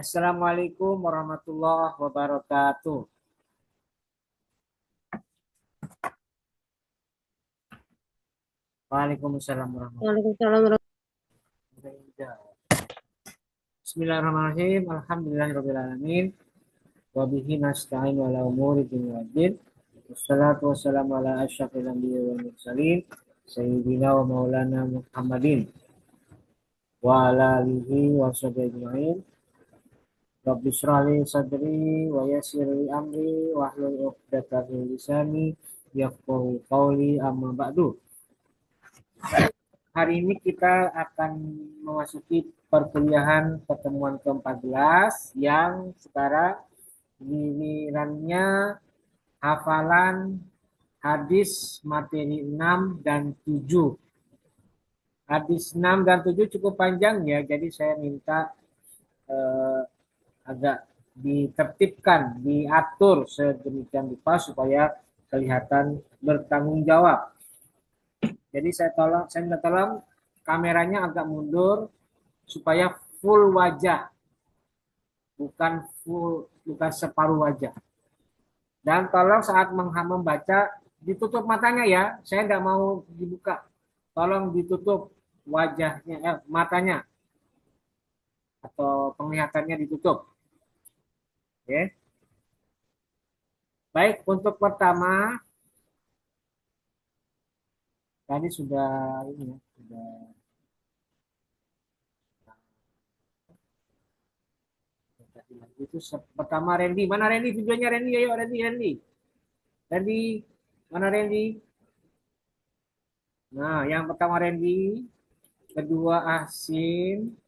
Assalamualaikum warahmatullahi wabarakatuh. Waalaikumsalam warahmatullahi Waalaikumsalam warahmatullahi wabarakatuh. Bismillahirrahmanirrahim. Alhamdulillahirrahmanirrahim. Wabihi nasta'in ala umuri dunia wad-din. Wassalatu wassalamu ala asyrafil anbiya wal mursalin. Sayyidina wa maulana Muhammadin. Wa ala alihi wa sahbihi ajma'in. Rabbi shrah li sadri wa yassir li amri wa hlul 'uqdatam min lisani yafqahu qawli amma ba'du. Hari ini kita akan memasuki perkuliahan pertemuan ke-14 yang sekarang gilirannya hafalan hadis materi 6 dan 7. Hadis 6 dan 7 cukup panjang ya, jadi saya minta agak ditertibkan, diatur sedemikian rupa supaya kelihatan bertanggung jawab. Jadi saya minta tolong kameranya agak mundur supaya full wajah, bukan separuh wajah. Dan tolong saat membaca ditutup matanya ya, saya tidak mau dibuka. Tolong ditutup wajahnya, matanya atau penglihatannya ditutup. Oke. Baik, untuk pertama tadi sudah ini ya, sudah itu pertama Randy. Mana Randy videonya Randy? Ayo Randy, mana Randy? Nah, yang pertama Randy, kedua Asin,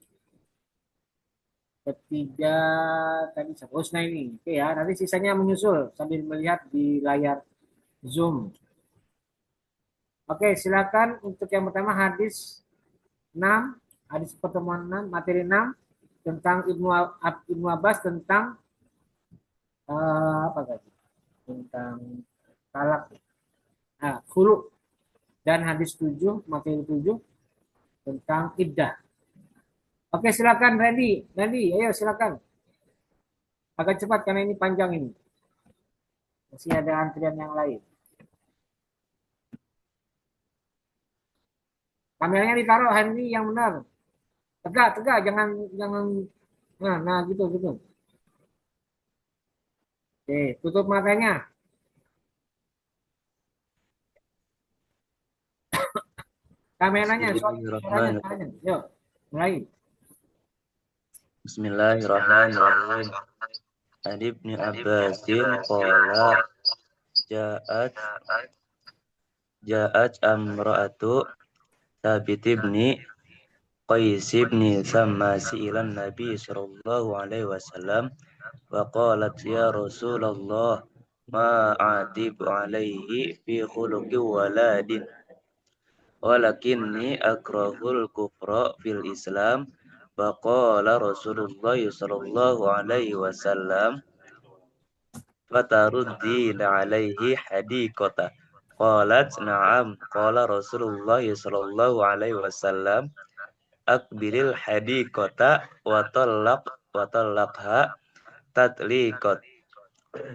ketiga tadi Husna ini. Oke ya, nanti sisanya menyusul sambil melihat di layar Zoom. Oke, silakan untuk yang pertama hadis pertemuan 6, materi 6 tentang Ibnu Abbas tentang apa tadi? Tentang talak. Nah, khulu, dan hadis 7, materi 7 tentang iddah. Oke, silakan Randy, ayo silakan. Agak cepat karena ini panjang ini. Masih ada antrian yang lain. Kameranya ditaruh Henry yang benar. Tegak, jangan nah gitu. Oke, tutup matanya. Kameranya, suaranya. Bismillahirrahmanirrahim. Yuk, mulai. Bismillahirrahmanirrahim. An Ibnu Abbasin qala ja'at ja'at amra'atu Thabit ibni Qais ibni Thammasi ilan Nabi sallallahu alaihi wasallam wa qalat ya Rasulullah ma atibu alaihi fi khuluqi waladin walakinni akrahul kufra fil Islam. Faqala Rasulullah sallallahu alaihi wasallam fataruddina alaihi hadiqata. Qalat na'am. Qala Rasulullah sallallahu alaihi wasallam akbilil hadiqata wa talaqha tatliqat.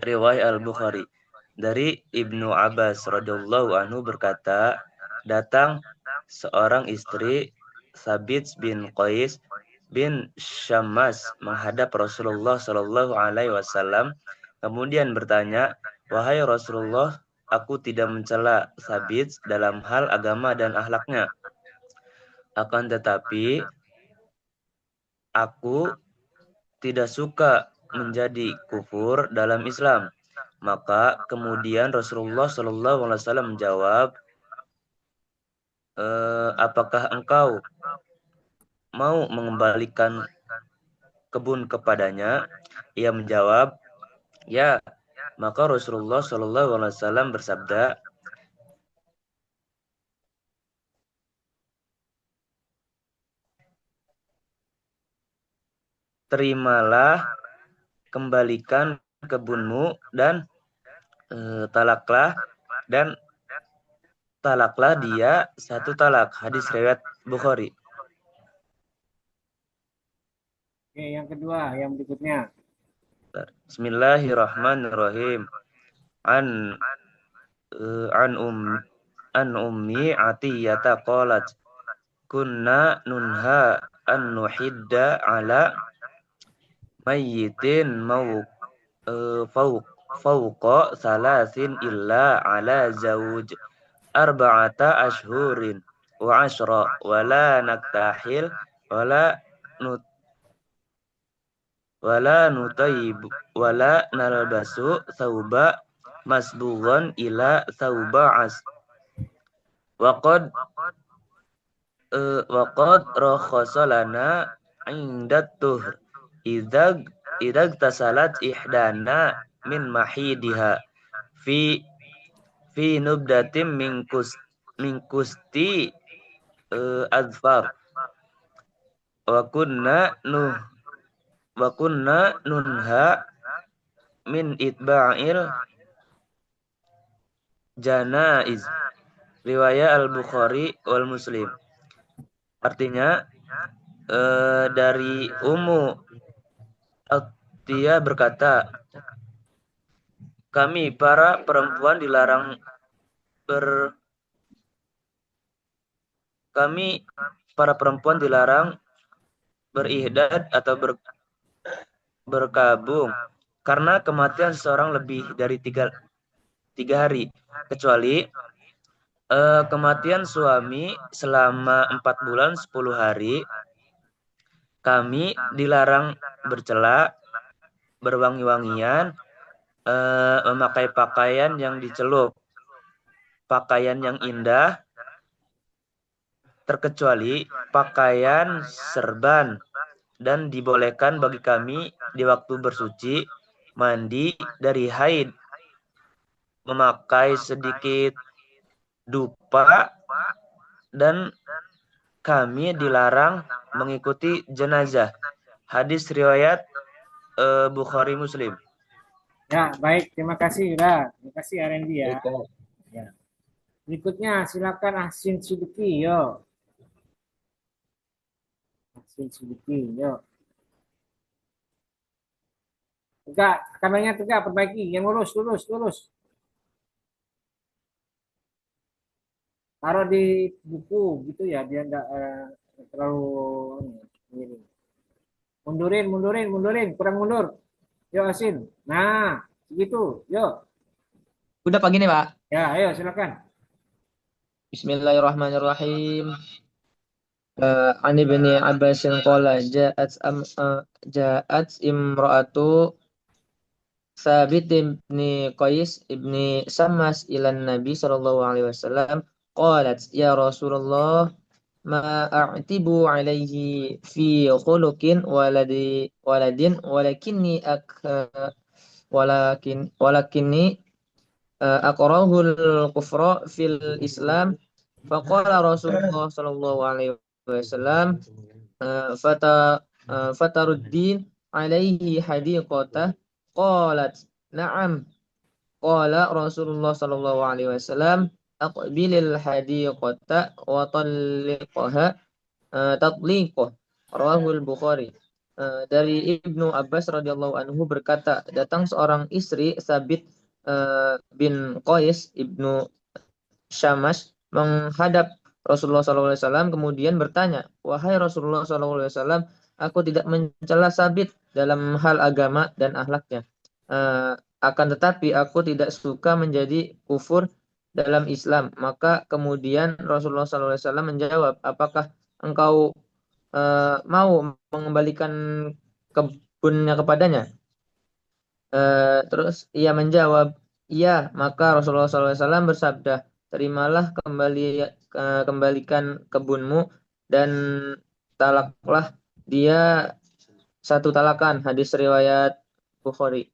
Riwayat Al-Bukhari. Dari Ibnu Abbas radhiyallahu anhu berkata, datang seorang istri Sabit bin Qais bin Syammas menghadap Rasulullah Shallallahu Alaihi Wasallam, kemudian bertanya, wahai Rasulullah, aku tidak mencela Sabit dalam hal agama dan akhlaknya, akan tetapi aku tidak suka menjadi kufur dalam Islam. Maka kemudian Rasulullah Shallallahu Alaihi Wasallam menjawab, apakah engkau mau mengembalikan kebun kepadanya? Ia menjawab, ya. Maka Rasulullah Shallallahu Alaihi Wasallam bersabda, terimalah, kembalikan kebunmu dan talaklah dia satu talak. Hadis riwayat Bukhari. Oke, yang kedua, yang berikutnya. Bismillahirrahmanirrahim. An an ummi Atiyata qalat kunna nunha an nuhidda ala mayyitin mau fauq fauqa salasin illa ala zauj arba'ata ashhurin wa ashra wala naktahil wala nut wala nutayib wala nalbasu thawba masbughan ila thawba as waqad waqad rakhasa lana indat tuhr idag idag tasalat ihdana min mahidiha fi fi nubdatim min kusti adfar wa kunna nuh wa kunna nunha min itba'il janaiz riwayat al-Bukhari wal Muslim. Artinya dari Ummu Atiyah berkata, kami para perempuan dilarang ber kami para perempuan dilarang berihdad atau berkabung karena kematian seseorang lebih dari tiga hari, kecuali kematian suami selama 4 bulan 10 hari. Kami dilarang bercela, berwangi-wangian, memakai pakaian yang dicelup, pakaian yang indah, terkecuali pakaian serban, dan dibolehkan bagi kami di waktu bersuci, mandi dari haid, memakai sedikit dupa, dan kami dilarang mengikuti jenazah. Hadis riwayat Bukhari Muslim. Ya, baik. Terima kasih, udah. Terima kasih, Arendi ya. Ya. Berikutnya, silakan Ahsin Sidiki, yo. Ahsin Sidiki, yo. Tegak, kameranya tegak, perbaiki. Yang lurus, lurus, lurus. Taruh di buku, gitu ya, biar enggak terlalu ini. Mundurin, mundurin, mundurin. Kurang mundur. Yuk, Asin. Nah, segitu. Yuk. Udah pagi nih, Pak. Ya, ayo, silakan. Bismillahirrahmanirrahim. An ibni Abbas qala ja'at imra'atu Sabit ibni Qais ibni Sammas ilan Nabi sallallahu alaihi wasallam qalat ya Rasulullah ma a'tibu alaihi fi khuluqin waladin walakinni aqrahul kufra fil Islam faqala Rasulullah sallallahu alaihi wasallam fataruddin alaihi hadiqatah qalat na'am qala Rasulullah sallallahu alaihi wasallam aqbilil hadiqata wa talliqaha tatliqah rawahul Bukhari. Dari Ibnu Abbas radhiyallahu anhu berkata, datang seorang istri Sabit bin Qais ibnu Syamash menghadap Rasulullah SAW kemudian bertanya, wahai Rasulullah SAW, aku tidak mencela Sabit dalam hal agama dan akhlaknya. Akan tetapi aku tidak suka menjadi kufur dalam Islam. Maka kemudian Rasulullah SAW menjawab, apakah engkau mau mengembalikan kebunnya kepadanya? Terus ia menjawab, iya. Maka Rasulullah SAW bersabda, terimalah kembalikan kebunmu dan talaklah dia satu talakan. Hadis riwayat Bukhari.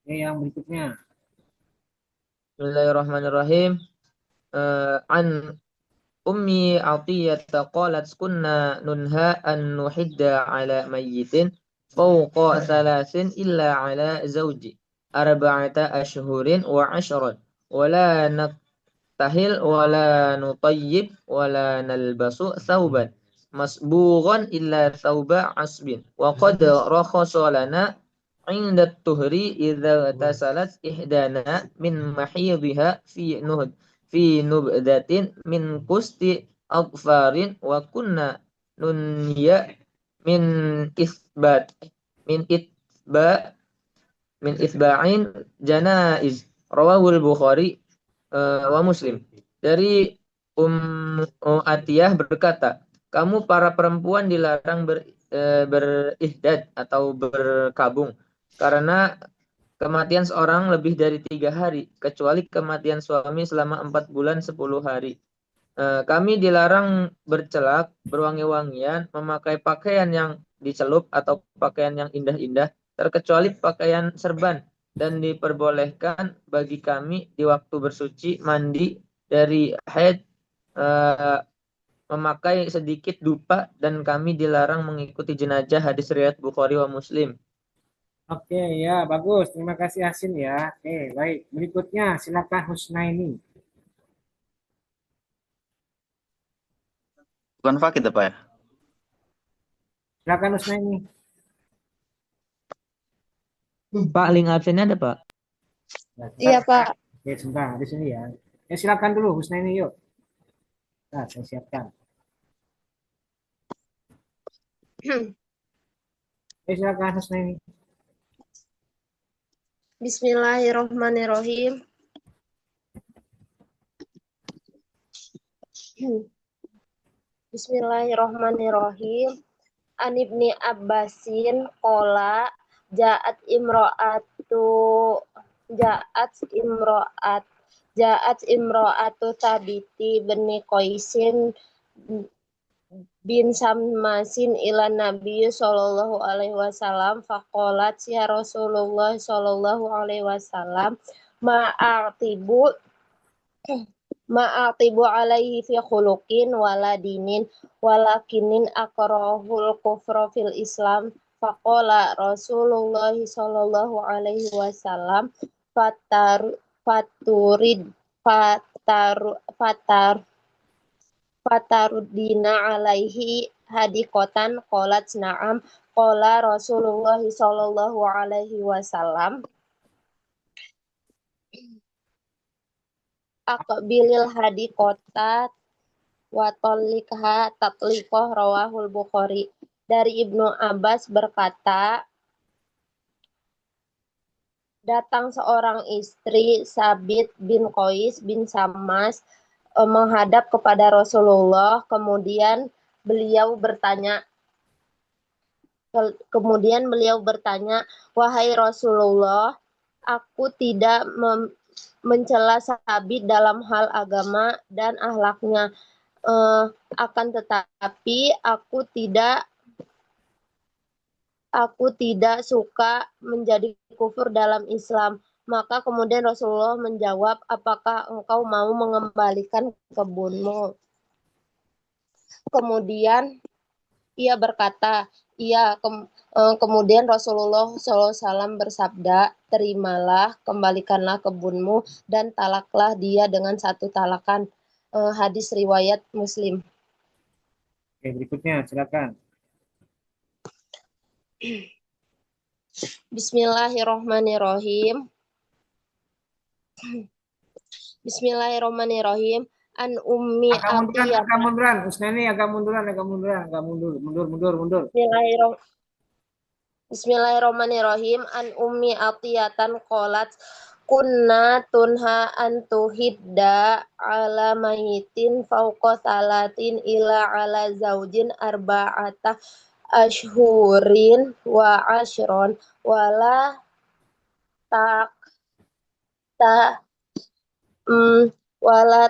Ini yang berikutnya. Bismillahirrahmanirrahim. An Ummi Atiyah qalat kunna nunha an nuhidda ala mayyitin fawqa thalathin illa ala zawji arba'ata ashhurin wa ashran wa la naktahil wa la nutayyib wa la nalbasu thawban masbughan illa thawba asbin wa qad rakhasa lana inda tuhri idza tasalat ihdana min mahidhiha fi nubdatin min kusti aghfarin wa kunna nunya min isbat min itba min isba'in janaiz rawahul Bukhari wa Muslim. Dari Atiyah berkata, kamu para perempuan dilarang berihdad atau berkabung karena kematian seorang lebih dari 3 hari, kecuali kematian suami selama 4 bulan 10 hari. Kami dilarang bercelak, berwangi-wangian, memakai pakaian yang dicelup atau pakaian yang indah-indah, terkecuali pakaian serban, dan diperbolehkan bagi kami di waktu bersuci mandi dari haid, memakai sedikit dupa, dan kami dilarang mengikuti jenazah. Hadis riwayat Bukhari wa Muslim. Oke, ya bagus. Terima kasih Hasin ya. Oke, baik. Berikutnya silakan Husnaini. Bukan fakir apa ya? Silakan Husnaini. Pak, link absennya ada, Pak? Iya, Pak. Oke, sebentar di sini ya. Silakan dulu Husnaini yuk. Nah, saya siapkan. Silakan Husnaini. Bismillahirrahmanirrahim. Bismillahirrahmanirrahim. An Ibni Abbasin qala ja'at imro'atu Tabiti bin Qaisin bin Sammasin ila Nabi sallallahu alaihi wasallam faqalat ya Rasulullah sallallahu alaihi wasallam ma'atibu alaihi fi khuluqin wala dinin walakinin akrahul kufra fil Islam. Faqala Rasulullah sallallahu alaihi wasallam fataruddina alaihi hadikotan qalat na'am. Qala Rasulullah sallallahu alaihi wasallam aqbilil hadikota wa tallikha tatliqah rawahul Bukhari. Dari Ibnu Abbas berkata, datang seorang istri Sabit bin Qais bin Sammas menghadap kepada Rasulullah, kemudian beliau bertanya, wahai Rasulullah, aku tidak mencela Sabit dalam hal agama dan akhlaknya, akan tetapi aku tidak suka menjadi kufur dalam Islam. Maka kemudian Rasulullah menjawab, apakah engkau mau mengembalikan kebunmu? Kemudian ia berkata, iya. Kemudian Rasulullah SAW bersabda, terimalah, kembalikanlah kebunmu, dan talaklah dia dengan 1 talakan. Hadis riwayat Muslim. Oke, berikutnya silakan. Bismillahirrahmanirrahim. An Ummi Atiyah. Agak munduran. Husnaini agak munduran. Mundur. Bismillahirrahmanirrahim. An Ummi Atiyatan qalat kunna tunha an tuhidda ala mayitin fauqa salatin ila ala zaujin arba'ata ashhurin wa ashron wala taktahil wala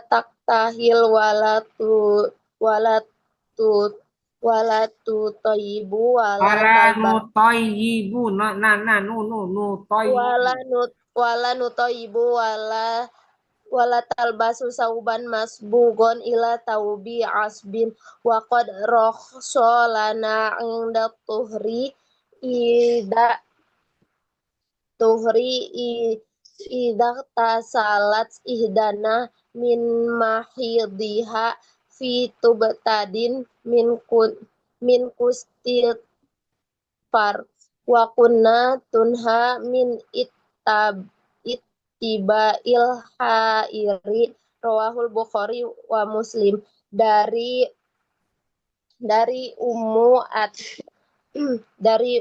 tayyibu wala talbasu sauban masbugon ila taubi asbin wa qad rakhsalana inda idza tasalat ihdana min mahidhiha fi tubtadin min kustil far wa kunna tunha min ittiba'il hairi rawahul Bukhari wa Muslim. Dari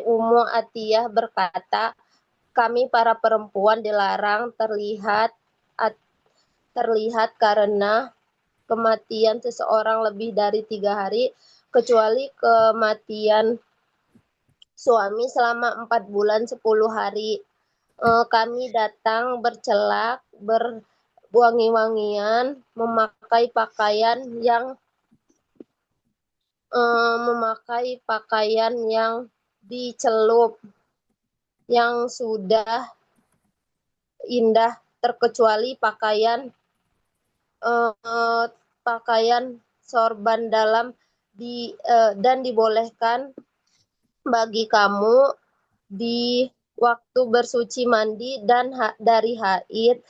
Ummu Atiyah berkata, kami para perempuan dilarang terlihat karena kematian seseorang lebih dari 3 hari, kecuali kematian suami selama 4 bulan 10 hari. Kami datang bercelak, berwangi-wangian, memakai pakaian yang dicelup, yang sudah indah, terkecuali pakaian sorban dan dibolehkan bagi kamu di waktu bersuci mandi dan dari haid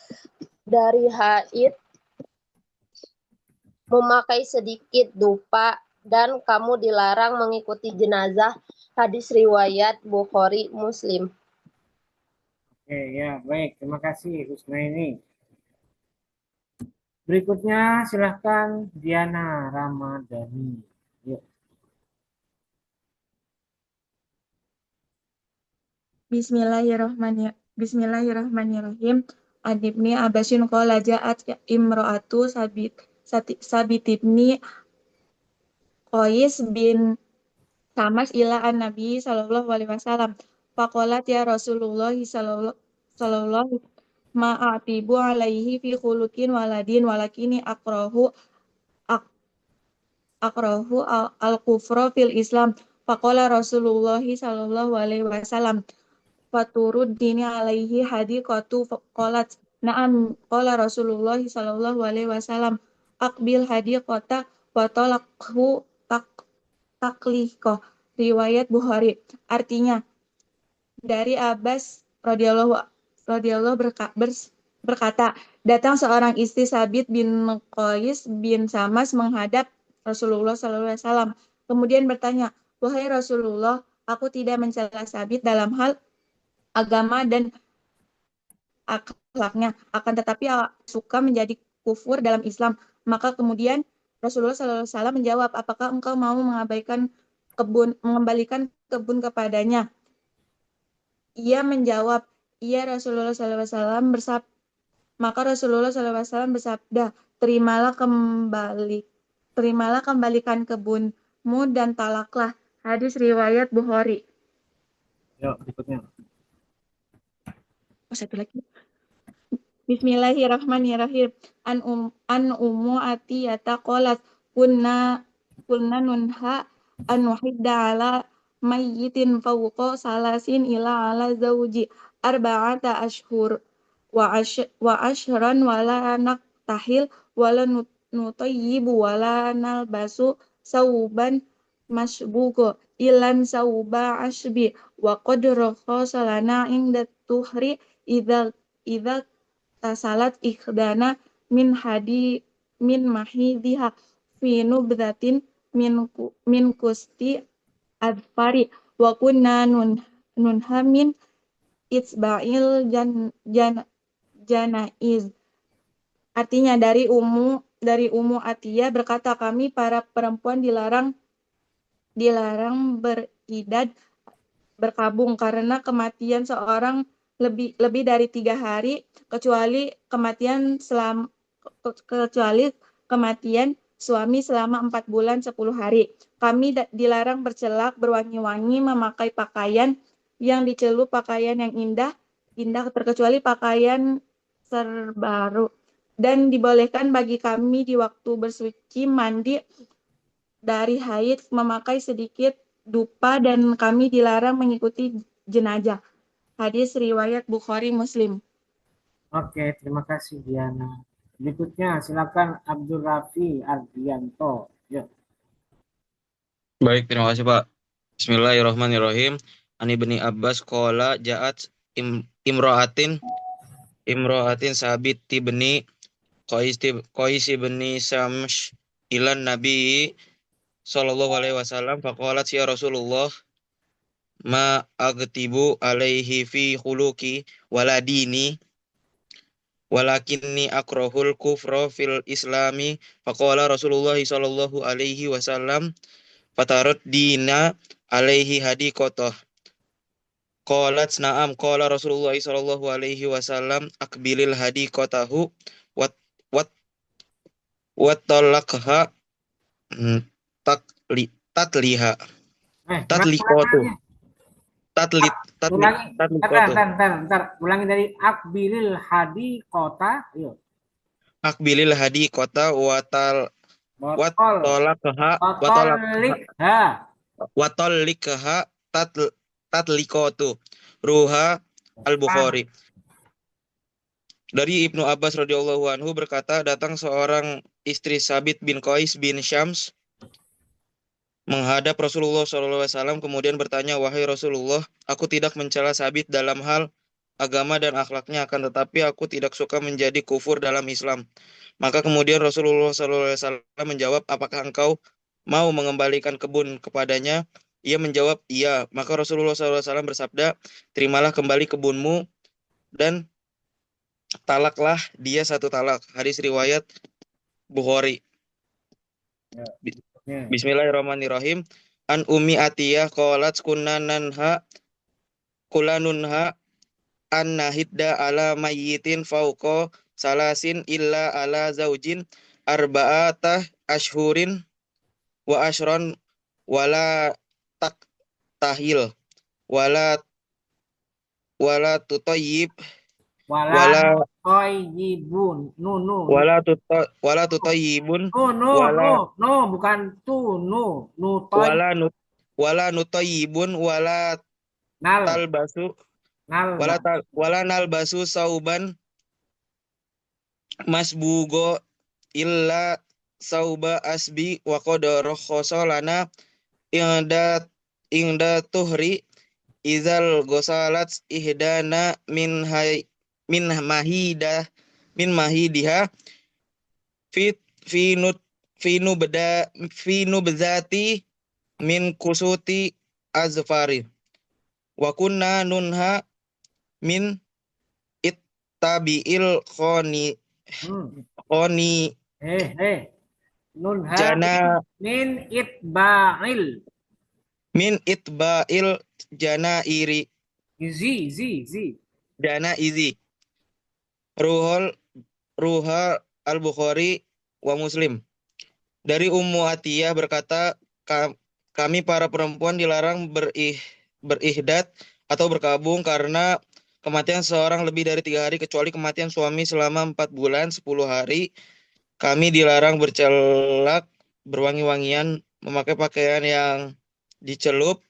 memakai sedikit dupa, dan kamu dilarang mengikuti jenazah. Hadis riwayat Bukhari Muslim. Oke, ya baik. Terima kasih Husnaini. Berikutnya silahkan Diana Ramadhani. Yuk. Bismillahirrahmanirrahim. An Ibni Abbasin qala ja'at imra'atu Sabit ibni Qais bin Samas ila an-Nabi sallallahu alaihi wasallam. Faqalat ya Rasulullah sallallahu ma'atibu alaihi fi khuluqin waladin walakini akrahu al-kufra fil Islam. Faqala Rasulullah sallallahu alaihi wasallam faturud dini alaihi hadiqatu qalat na'am qala Rasulullah sallallahu alaihi wasallam aqbil hadiqata wa talaqhu taklihko. Riwayat Bukhari. Artinya, dari Abbas radhiyallahu berkata, datang seorang istri Sabit bin Qais bin Samas menghadap Rasulullah SAW. Kemudian bertanya, wahai Rasulullah, aku tidak mencela Sabit dalam hal agama dan akhlaknya, akan tetapi suka menjadi kufur dalam Islam. Maka kemudian Rasulullah SAW menjawab, apakah engkau mau mengembalikan kebun kepadanya? Ia menjawab, iya Rasulullah SAW bersabda. Maka Rasulullah SAW bersabda, terimalah kembalikan kebunmu dan talaklah. Hadis riwayat Bukhari. Yuk, berikutnya. Satu lagi. Bismillahirrahmanirrahim. An Ummu Atiyata qalat kunna nunha an nuhidda ala mayyitin fawqa salasin ila ala zawji arba'ata ashhur wa ashran wala naktahil wala nutayyibu wala nalbasu sauban masbugo ilan sauba ashbi wa qad rakhasalana inda tuhri idza tasalat ikhdana min mahidhiha fi nubdatin min kusti adfari wa kunna nunha min itsba'il janaiz. Artinya dari Ummu Atiyah berkata, kami para perempuan dilarang beridad berkabung karena kematian seorang lebih dari 3 hari, kecuali kematian suami selama 4 bulan 10 hari. Kami dilarang bercelak, berwangi-wangi, memakai pakaian yang dicelup, pakaian yang indah terkecuali pakaian terbaru, dan dibolehkan bagi kami di waktu bersuci mandi dari haid memakai sedikit dupa, dan kami dilarang mengikuti jenazah. Hadis riwayat Bukhari Muslim. Oke, terima kasih Diana. Berikutnya silakan Abdul Rafi Ardianto. Yuk. Baik, terima kasih Pak. Bismillahirrahmanirrahim. Ani Ibni Abbas qala ja'at imro'atin Sabit ibni Qais ibni ilan Nabi sallallahu alaihi wasallam faqalat ya Rasulullah ma agtibu alaihi fi khuluqi wala dini walakinni akrahul kufra fil islami faqala Rasulullah sallallahu alaihi wasallam fatarad dina alaihi hadiqatah qalat na'am qala Rasulullah sallallahu alaihi wasallam akbilil hadiqatahu wat wat talaqha tatliha Ulangi, tatliqatu ulangi, tatlit tatlit ulangi. tatliqatu Bentar. Ulangi dari akbilil hadi kota. Yuk. akbilil hadiqata Botol. Likha. watollikha tatliqatu ruha al-Bukhari. Dari Ibnu Abbas radhiyallahu anhu berkata, datang seorang istri Sabit bin Qais bin Syams menghadap Rasulullah SAW kemudian bertanya, wahai Rasulullah, aku tidak mencela Sabit dalam hal agama dan akhlaknya, akan tetapi aku tidak suka menjadi kufur dalam Islam. Maka kemudian Rasulullah SAW menjawab, apakah engkau mau mengembalikan kebun kepadanya? Ia menjawab, iya. Maka Rasulullah SAW bersabda, terimalah kembali kebunmu dan talaklah dia satu talak. Hadis riwayat Bukhari. Bismillahirrahmanirrahim. An Ummi Atiyah qalat kunna nunha an nahidda ala mayyitin fauqa salasin illa ala zaujin arba'ata ashhurin wa ashron wala tak tahil wala tutayyib wala Toyibun. No. wala tutayyibun No, bukan tu, no. No, toy. wala nutayyibun wala Nal. talbasu wala nalbasu sauban masbugo illa sauba asbi wa qad rakhasa lana ingda tuhri izal gosalat ihdana min mahidiha fi nubzati min kusuti azfari wa kunna nunha min ittabi'il khoni Nunha jana min itba'il janairi zi. jana izi ruha al-Bukhari wa Muslim. Dari Ummu Atiyah berkata, kami para perempuan dilarang berihdat atau berkabung karena kematian seorang lebih dari 3 hari kecuali kematian suami selama 4 bulan 10 hari. Kami dilarang bercelak, berwangi-wangian, memakai pakaian yang dicelup,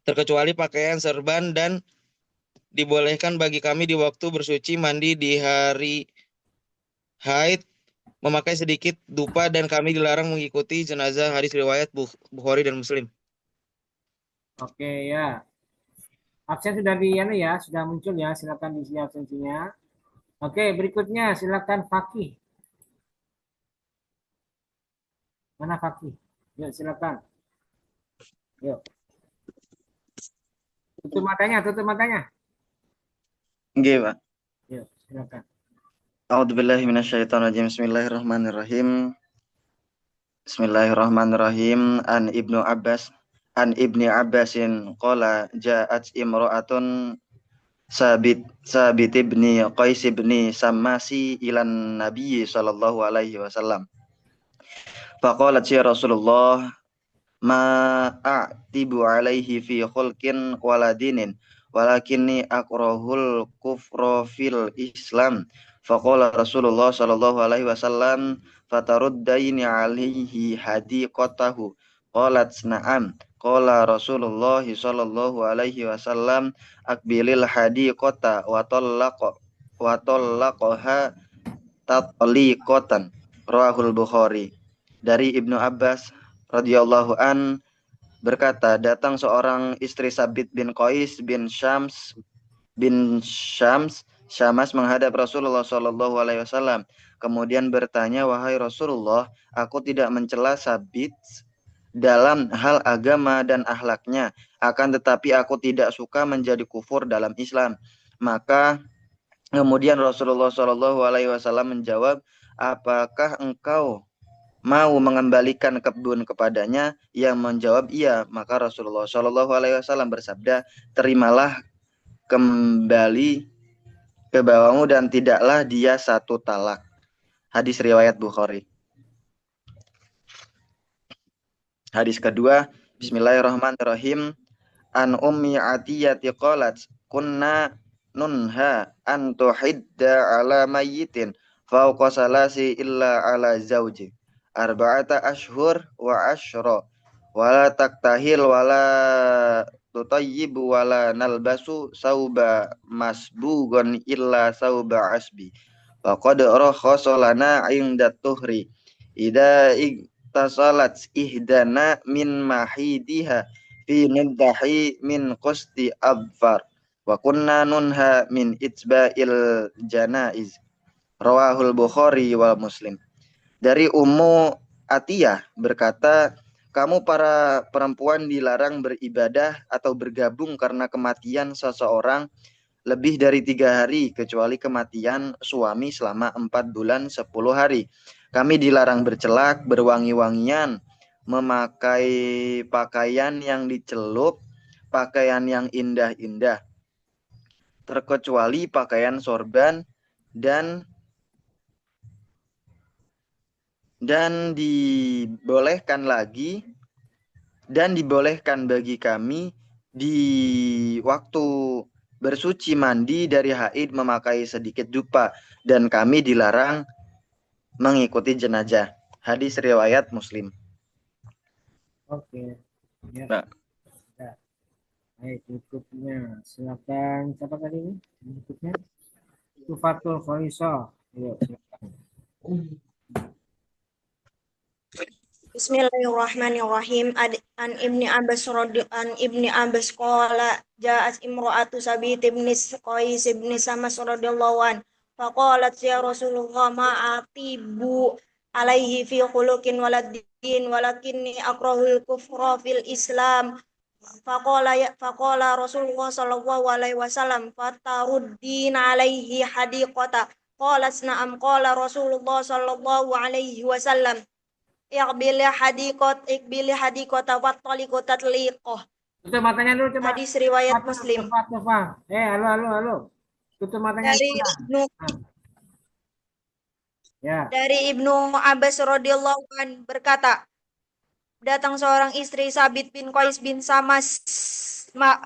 terkecuali pakaian serban, dan dibolehkan bagi kami di waktu bersuci mandi di hari haid, memakai sedikit dupa, dan kami dilarang mengikuti jenazah. Hadis riwayat Bukhari dan Muslim. Oke ya. Absen sudah sudah muncul ya. Silakan diisi absensinya. Oke, berikutnya silakan Fakih. Mana Fakih? Yuk silakan. Yuk. Tutup matanya. Nggih, Pak. Yuk, silakan. A'udzubillahi minasyaitonirrajim. Bismillahirrahmanirrahim. Bismillahirrahmanirrahim. An Ibni Abbasin qala ja'at imra'atun Sabit ibni Qais ibni Sammasi ilan Nabi sallallahu alaihi wasallam. Faqalat ya Rasulullah ma a'tibu alaihi fi khulqin waladinin walakinni akrahul kufra fil Islam. Faqala Rasulullah sallallahu alaihi wasallam fataruddaini alaihi hadiqatahu. Qalat na'am. Qala Rasulullah sallallahu alaihi wasallam akbilil hadiqata wa tallaqaha tatliqatan. Rawahul Bukhari. Dari Ibnu Abbas radhiyallahu an berkata, datang seorang istri Sabit bin Qais bin Syams Syamas menghadap Rasulullah Shallallahu Alaihi Wasallam, kemudian bertanya, wahai Rasulullah, aku tidak mencela Sabit dalam hal agama dan akhlaknya, akan tetapi aku tidak suka menjadi kufur dalam Islam. Maka kemudian Rasulullah Shallallahu Alaihi Wasallam menjawab, apakah engkau mau mengembalikan kebun kepadanya? Yang menjawab iya. Maka Rasulullah Shallallahu Alaihi Wasallam bersabda, terimalah kembali ke bawahmu dan tidaklah dia satu talak. Hadis riwayat Bukhari. Hadis kedua, Bismillahirrahmanirrahim. An ummi atiyati qalat kunna nunha an tuhidda ala mayyitin fauqa salasi illa ala zawji arba'ata ashhur wa ashra wala taktahil wala tutayyibu wala nalbasu sauba masbugon illa sauba asbi wa qad rakhasa lana 'inda tuhri idza tasalat ihdana min mahidiha fi niddahi min qusti abfar wa kunna nunha min itba'il janaiz. Rawahul Bukhari wal Muslim. Dari Ummu Atiyah berkata, kamu para perempuan dilarang beribadah atau bergabung karena kematian seseorang lebih dari 3 hari, kecuali kematian suami selama 4 bulan 10 hari. Kami dilarang bercelak, berwangi-wangian, memakai pakaian yang dicelup, pakaian yang indah-indah, terkecuali pakaian sorban dan dibolehkan bagi kami di waktu bersuci mandi dari haid memakai sedikit dupa, dan kami dilarang mengikuti jenazah. Hadis riwayat Muslim. Oke. Ya. Pak. Ya. Baik, berikutnya silakan siapa tadi ini? Berikutnya Tufatul Khalisah. Ayo, silakan. Bismillahirrahmanirrahim. An Ibni Abbas qala ja'at imra'atu Sabit ibn Qais ibn Samas radhiyallahu an. Faqalat ya Rasulullah ma'atibu alaihi fi khuluqin waladdin walakinni akrahul kufra fil Islam. Faqala Rasulullah sallallahu alaihi wasallam fataruddin alaihi hadiqata. Qalat na'am. Qala Rasulullah sallallahu alaihi wasallam Iqbili hadikota wattaliqo tatliqoh. Tutup matanya dulu coba. Hadis riwayat Muslim. Tufa. Halo. Tutup matanya. Dari Ibnu Abbas radhiyallahu an berkata, datang seorang istri Sabit bin Qais bin Samas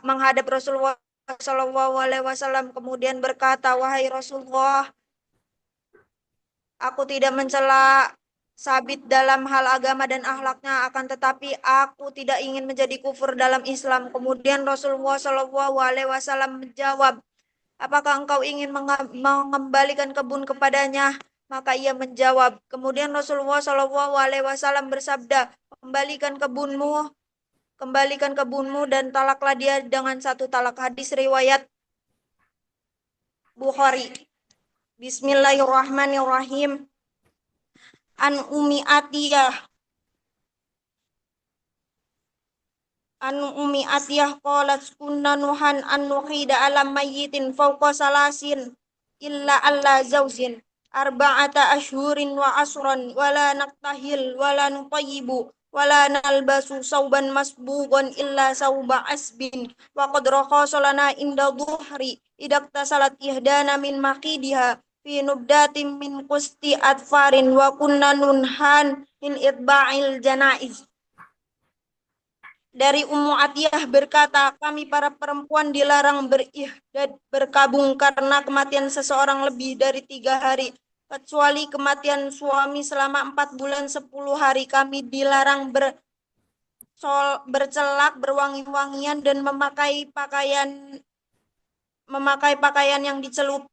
menghadap Rasulullah sallallahu alaihi wasallam, kemudian berkata, wahai Rasulullah, aku tidak mencela Sabit dalam hal agama dan akhlaknya, akan tetapi aku tidak ingin menjadi kufur dalam Islam. Kemudian Rasulullah Shallallahu Alaihi Wasallam menjawab, apakah engkau ingin mengembalikan kebun kepadanya? Maka ia menjawab. Kemudian Rasulullah Shallallahu Alaihi Wasallam bersabda, kembalikan kebunmu dan talaklah dia dengan 1 talak. Hadis riwayat Bukhari. Bismillahirrahmanirrahim. An Ummi Atiyah qalat kunna nuhan an nukhida alam mayyitin fawqa salasin illa alla zawjin arba'ata ashhurin wa asran wala naktahil wala nutayyibu wala nalbasu sauban masbugon illa sauba asbin wa qad rakhasa lana inda dhuhri idaktasalat ihdana min maqidiha fi nubdatin min qusti atfarin wa kunna nunhan min itba'il janaiz. Dari Ummu Atiyah berkata, kami para perempuan dilarang berihdad, berkabung karena kematian seseorang lebih dari 3 hari, kecuali kematian suami selama 4 bulan 10 hari. Kami dilarang bercelak, berwangi-wangian, dan memakai pakaian yang dicelup,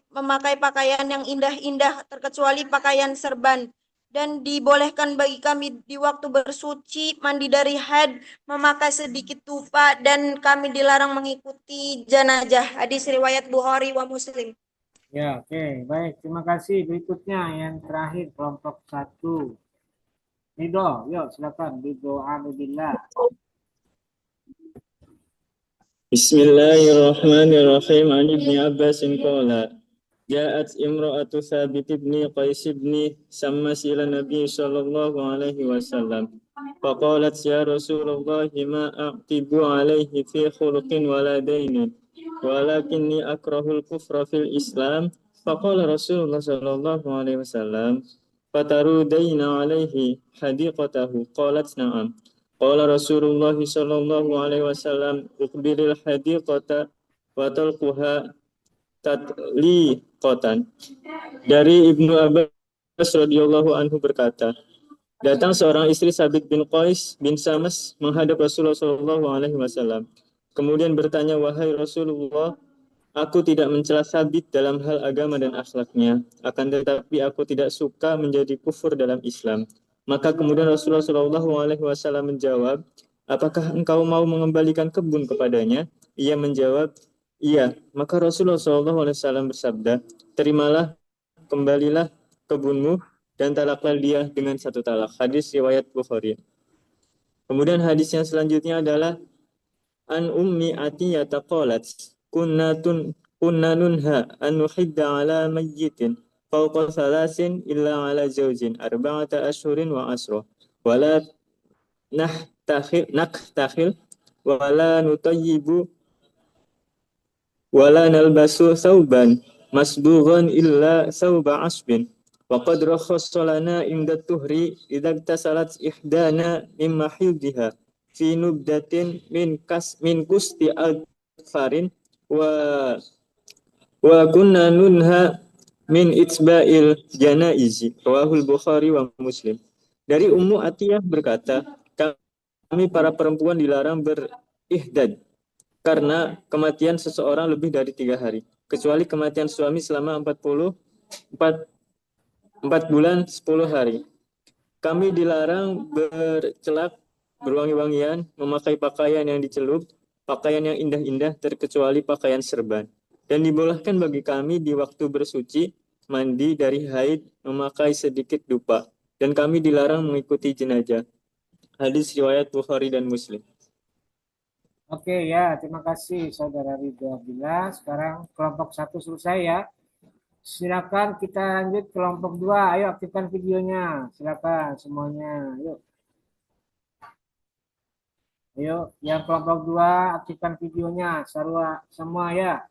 memakai pakaian yang indah-indah, terkecuali pakaian serban. dan dibolehkan bagi kami di waktu bersuci mandi dari haid, memakai sedikit tufa, dan kami dilarang mengikuti jenazah. Hadis riwayat Bukhari wa Muslim. Ya, oke. Baik, terima kasih. Berikutnya yang terakhir kelompok 1. Ridho, yuk silakan. Ridho Abdillah. Bismillahirrahmanirrahim. An Ibni Abbas qala Ja'at imra'atu Thabit ibn Qais ibn Sammas ila Nabi sallallahu alaihi wasallam. Faqalat ya Rasulullah ma a'tibu alaihi fi khuluqin wala dainin walakinni akrahul kufra fil Islam. Faqala Rasulullah sallallahu alaihi wasallam fataru daina alaihi hadiqatahu. Qalat na'am. Qala Rasulullah sallallahu alaihi wasallam uqbilil hadiqata wa talquha tatliqatan. Dari Ibnu Abbas radhiyallahu anhu berkata, datang seorang istri Sabit bin Qais bin Samas menghadap Rasulullah sallallahu alaihi wasallam. Kemudian bertanya, wahai Rasulullah, aku tidak mencela Sabit dalam hal agama dan akhlaknya, akan tetapi aku tidak suka menjadi kufur dalam Islam. Maka kemudian Rasulullah sallallahu alaihi wasallam menjawab, apakah engkau mau mengembalikan kebun kepadanya? Ia menjawab, iya. Maka Rasulullah SAW bersabda, terimalah, kembalilah kebunmu, dan talaklah dia dengan satu talak. Hadis riwayat Bukhari. Kemudian hadis yang selanjutnya adalah an ummi Atiyah qalat kunna nunha an nuhidda ala mayyitin fawqa thalasin illa ala zawjin arba'ata ashhurin wa asra wala naktakhil wala nutayyibu wala nalbasu thawban masbughan illa thawba asbin wa qad rakhassa lana inda tuhri idza tasalat ihdana mimma hidha fi nubdatin min kusti al-farin wa kunna nunha min itsba'il janaizi. Rawahul Bukhari wa Muslim. Dari Ummu Atiyah berkata, kami para perempuan dilarang berihdad karena kematian seseorang lebih dari 3 hari, kecuali kematian suami selama 4 bulan 10 hari. Kami dilarang bercelak, berwangi-wangian, memakai pakaian yang dicelup, pakaian yang indah-indah terkecuali pakaian serban. Dan dibolehkan bagi kami di waktu bersuci, mandi dari haid, memakai sedikit dupa. Dan kami dilarang mengikuti jenazah. Hadis riwayat Bukhari dan Muslim. Oke ya, terima kasih Saudara Ridho Abdillah. Sekarang kelompok 1 selesai ya. Silakan kita lanjut kelompok 2. Ayo aktifkan videonya. Silakan semuanya. Yuk. Ayo, yang kelompok 2 aktifkan videonya. Semua ya.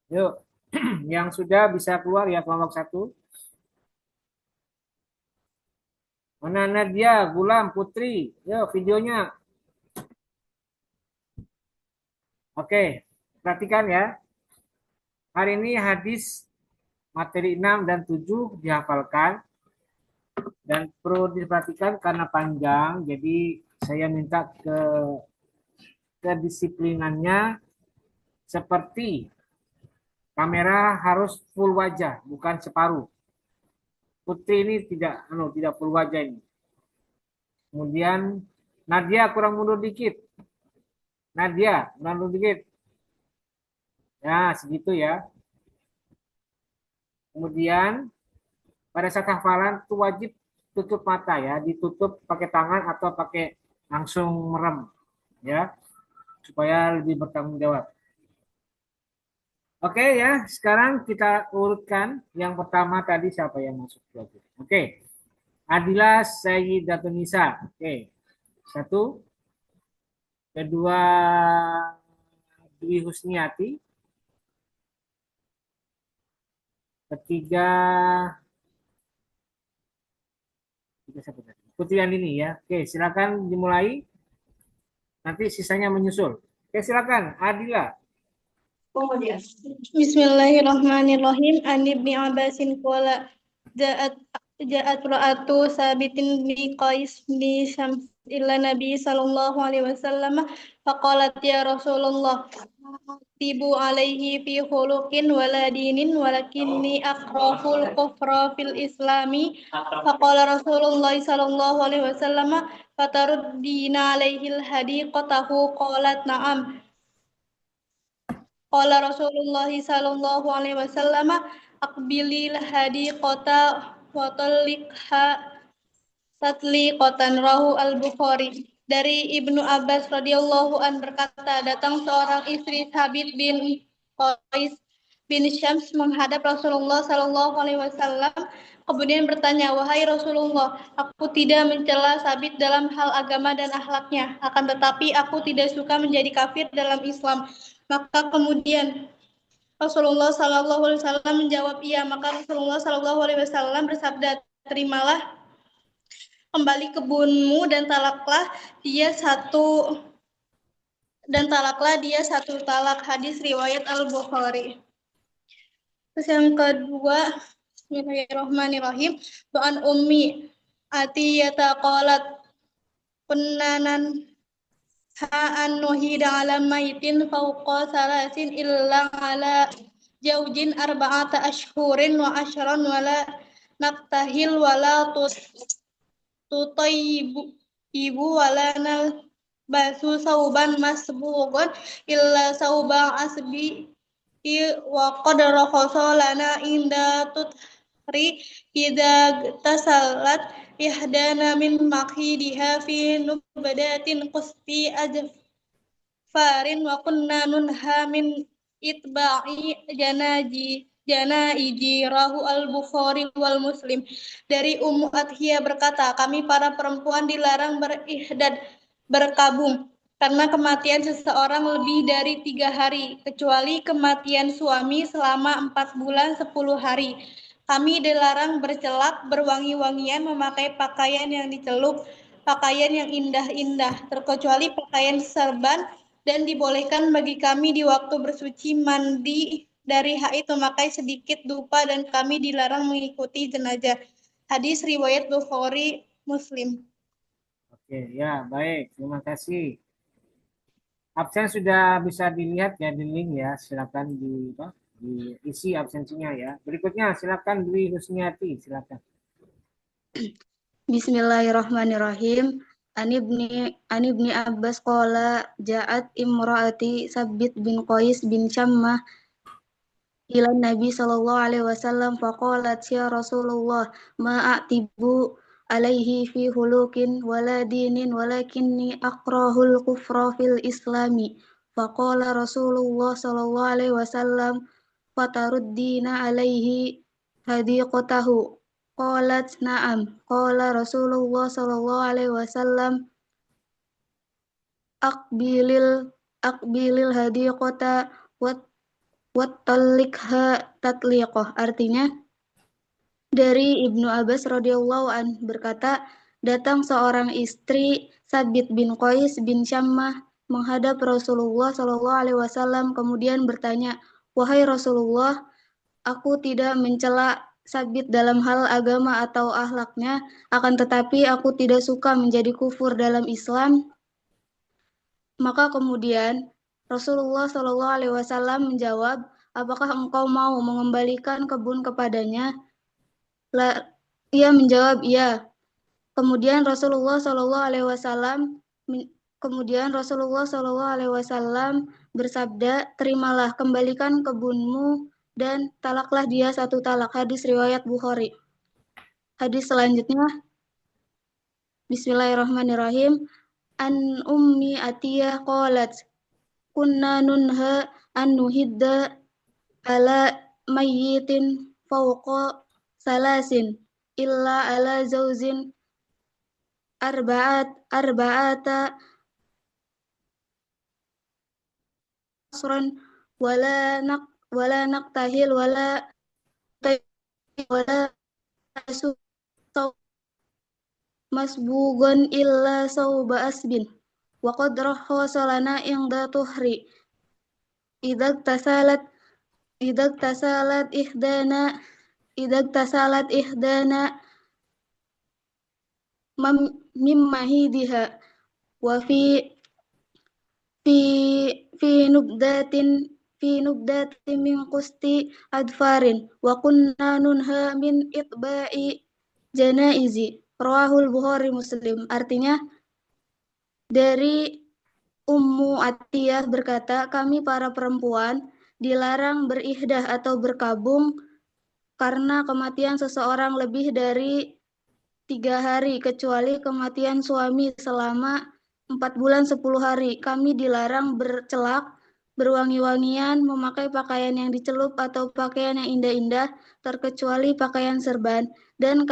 Yuk. Yang sudah bisa keluar ya kelompok 1. Mana Nadia, Gulam, Putri? Yuk videonya. Oke, perhatikan ya. Hari ini hadis materi 6 dan 7 dihafalkan. Dan perlu diperhatikan karena panjang, jadi saya minta kedisiplinannya seperti kamera harus full wajah, bukan separuh. Putri ini tidak full wajah ini. Kemudian Nadia kurang mundur dikit. Nadia, kurang mundur dikit. Ya, segitu ya. Kemudian pada saat hafalan itu wajib tutup mata ya, ditutup pakai tangan atau pakai langsung merem ya, supaya lebih bertanggung jawab. Oke ya, sekarang kita urutkan yang pertama tadi siapa yang masuk. Oke, Adila Sayyidatun Nisa. Oke, 1. Kedua Dwi Husniati. Ketiga Putri Andini ya. Oke, silakan dimulai. Nanti sisanya menyusul. Oke, silakan Adila. Bismillahirrahmanirrahim. An Ibni Abbasin qala ja'at ja'at ra'atu sabitin bi Qais bi Syams illa Nabi sallallahu alaihi wasallam faqalat ya Rasulullah tibu alaihi fi khuluqin wala dinin walakinni akrahul kufra fil islami faqala Rasulullah sallallahu alaihi wasallam fataruddina alaihil hadiqatahu qalat na'am qala Rasulullah sallallahu alaihi wasallam aqbilil hadiqata wa talliqha tatliqatan rahu al-Bukhari. Dari Ibnu Abbas radhiyallahu an berkata, datang seorang istri Sabit bin Qais bin Syams menghadap Rasulullah sallallahu alaihi wasallam kemudian bertanya, wahai Rasulullah, aku tidak mencela Sabit dalam hal agama dan akhlaknya, akan tetapi aku tidak suka menjadi kafir dalam Islam. Maka kemudian Rasulullah sallallahu alaihi wasallam menjawab iya, maka Rasulullah sallallahu alaihi wasallam bersabda, terimalah kembali kebunmu dan talaklah dia satu talak. Hadis riwayat Al-Bukhari. Terus yang kedua, Bismillahirrahmanirrahim. Doan Ummi Atiyata qalat pennanan ha'an nuhida ala maitin fauqa salasin illa ala jaujin arba'ata ashhurin wa ashran wala naktahil wala tutayyibu wala nalbasu sauban masbuqan illa sauba asbi wa qad rakhasa lana inda tutri idza tasallat ihdana min maqidiha fi nubdatin qusfi ajfarin wa kunna nunha min itba'i janaiji rahu al-Bukhari wal Muslim. Dari Ummu Athiyah berkata, kami para perempuan dilarang berihdad, berkabung karena kematian seseorang lebih dari 3 hari, kecuali kematian suami selama 4 bulan 10 hari. Kami dilarang bercelak, berwangi-wangian, memakai pakaian yang dicelup, pakaian yang indah-indah, terkecuali pakaian serban, dan dibolehkan bagi kami di waktu bersuci mandi dari haid memakai sedikit dupa, dan kami dilarang mengikuti jenazah. Hadis riwayat Bukhari Muslim. Oke, ya baik. Terima kasih. Absen sudah bisa dilihat ya di link ya. Silakan diisi absensinya ya. Berikutnya silakan Dwi Husniati, silakan. Bismillahirrahmanirrahim. An ibni Abbas qala ja'at imraati Sabit bin Qais bin Syammah ila Nabi sallallahu alaihi wasallam faqalat ya Rasulullah ma a'tibu alaihi fi hulukin wala dinin walakinni akrahul kufra fil islami faqala Rasulullah sallallahu alaihi wasallam fataruddina alaihi hadiqatahu qalat na'am qala Rasulullah sallallahu alaihi wasallam aqbilil hadiqata wattallikha tatliqah. Artinya dari Ibnu Abbas radhiyallahu an berkata, datang seorang istri Sabit bin Qais bin Syammah menghadap Rasulullah sallallahu alaihi wasallam kemudian bertanya, wahai Rasulullah, aku tidak mencela Sabit dalam hal agama atau akhlaknya, akan tetapi aku tidak suka menjadi kufur dalam Islam. Maka kemudian Rasulullah Shallallahu Alaihi Wasallam menjawab, apakah engkau mau mengembalikan kebun kepadanya? Ia menjawab, iya. Kemudian Rasulullah Shallallahu Alaihi Wasallam bersabda, terimalah, kembalikan kebunmu dan talaklah dia satu talak. Hadis riwayat Bukhari. Hadis selanjutnya, Bismillahirrahmanirrahim. An Ummi Atiyah qalat kunna nunha an nuhidda ala mayyitin fawqa salasin illa ala zauzin arba'ata asran wala naqtahil wala masbugan illa sauba asbin wa qad rakhasa lana inda tuhri idza tasalat ihdana min mahidiha wa fi fi nubdatin min qusti adfarin wa kunna nunha min itba'i janaizi. Rawahul Bukhari Muslim. Artinya dari Ummu Atiyah berkata, kami para perempuan dilarang berihdah atau berkabung karena kematian seseorang lebih dari 3 hari, kecuali kematian suami selama 4 bulan 10 hari. Kami dilarang bercelak, berwangi-wangian, memakai pakaian yang dicelup atau pakaian yang indah-indah, terkecuali pakaian serban, dan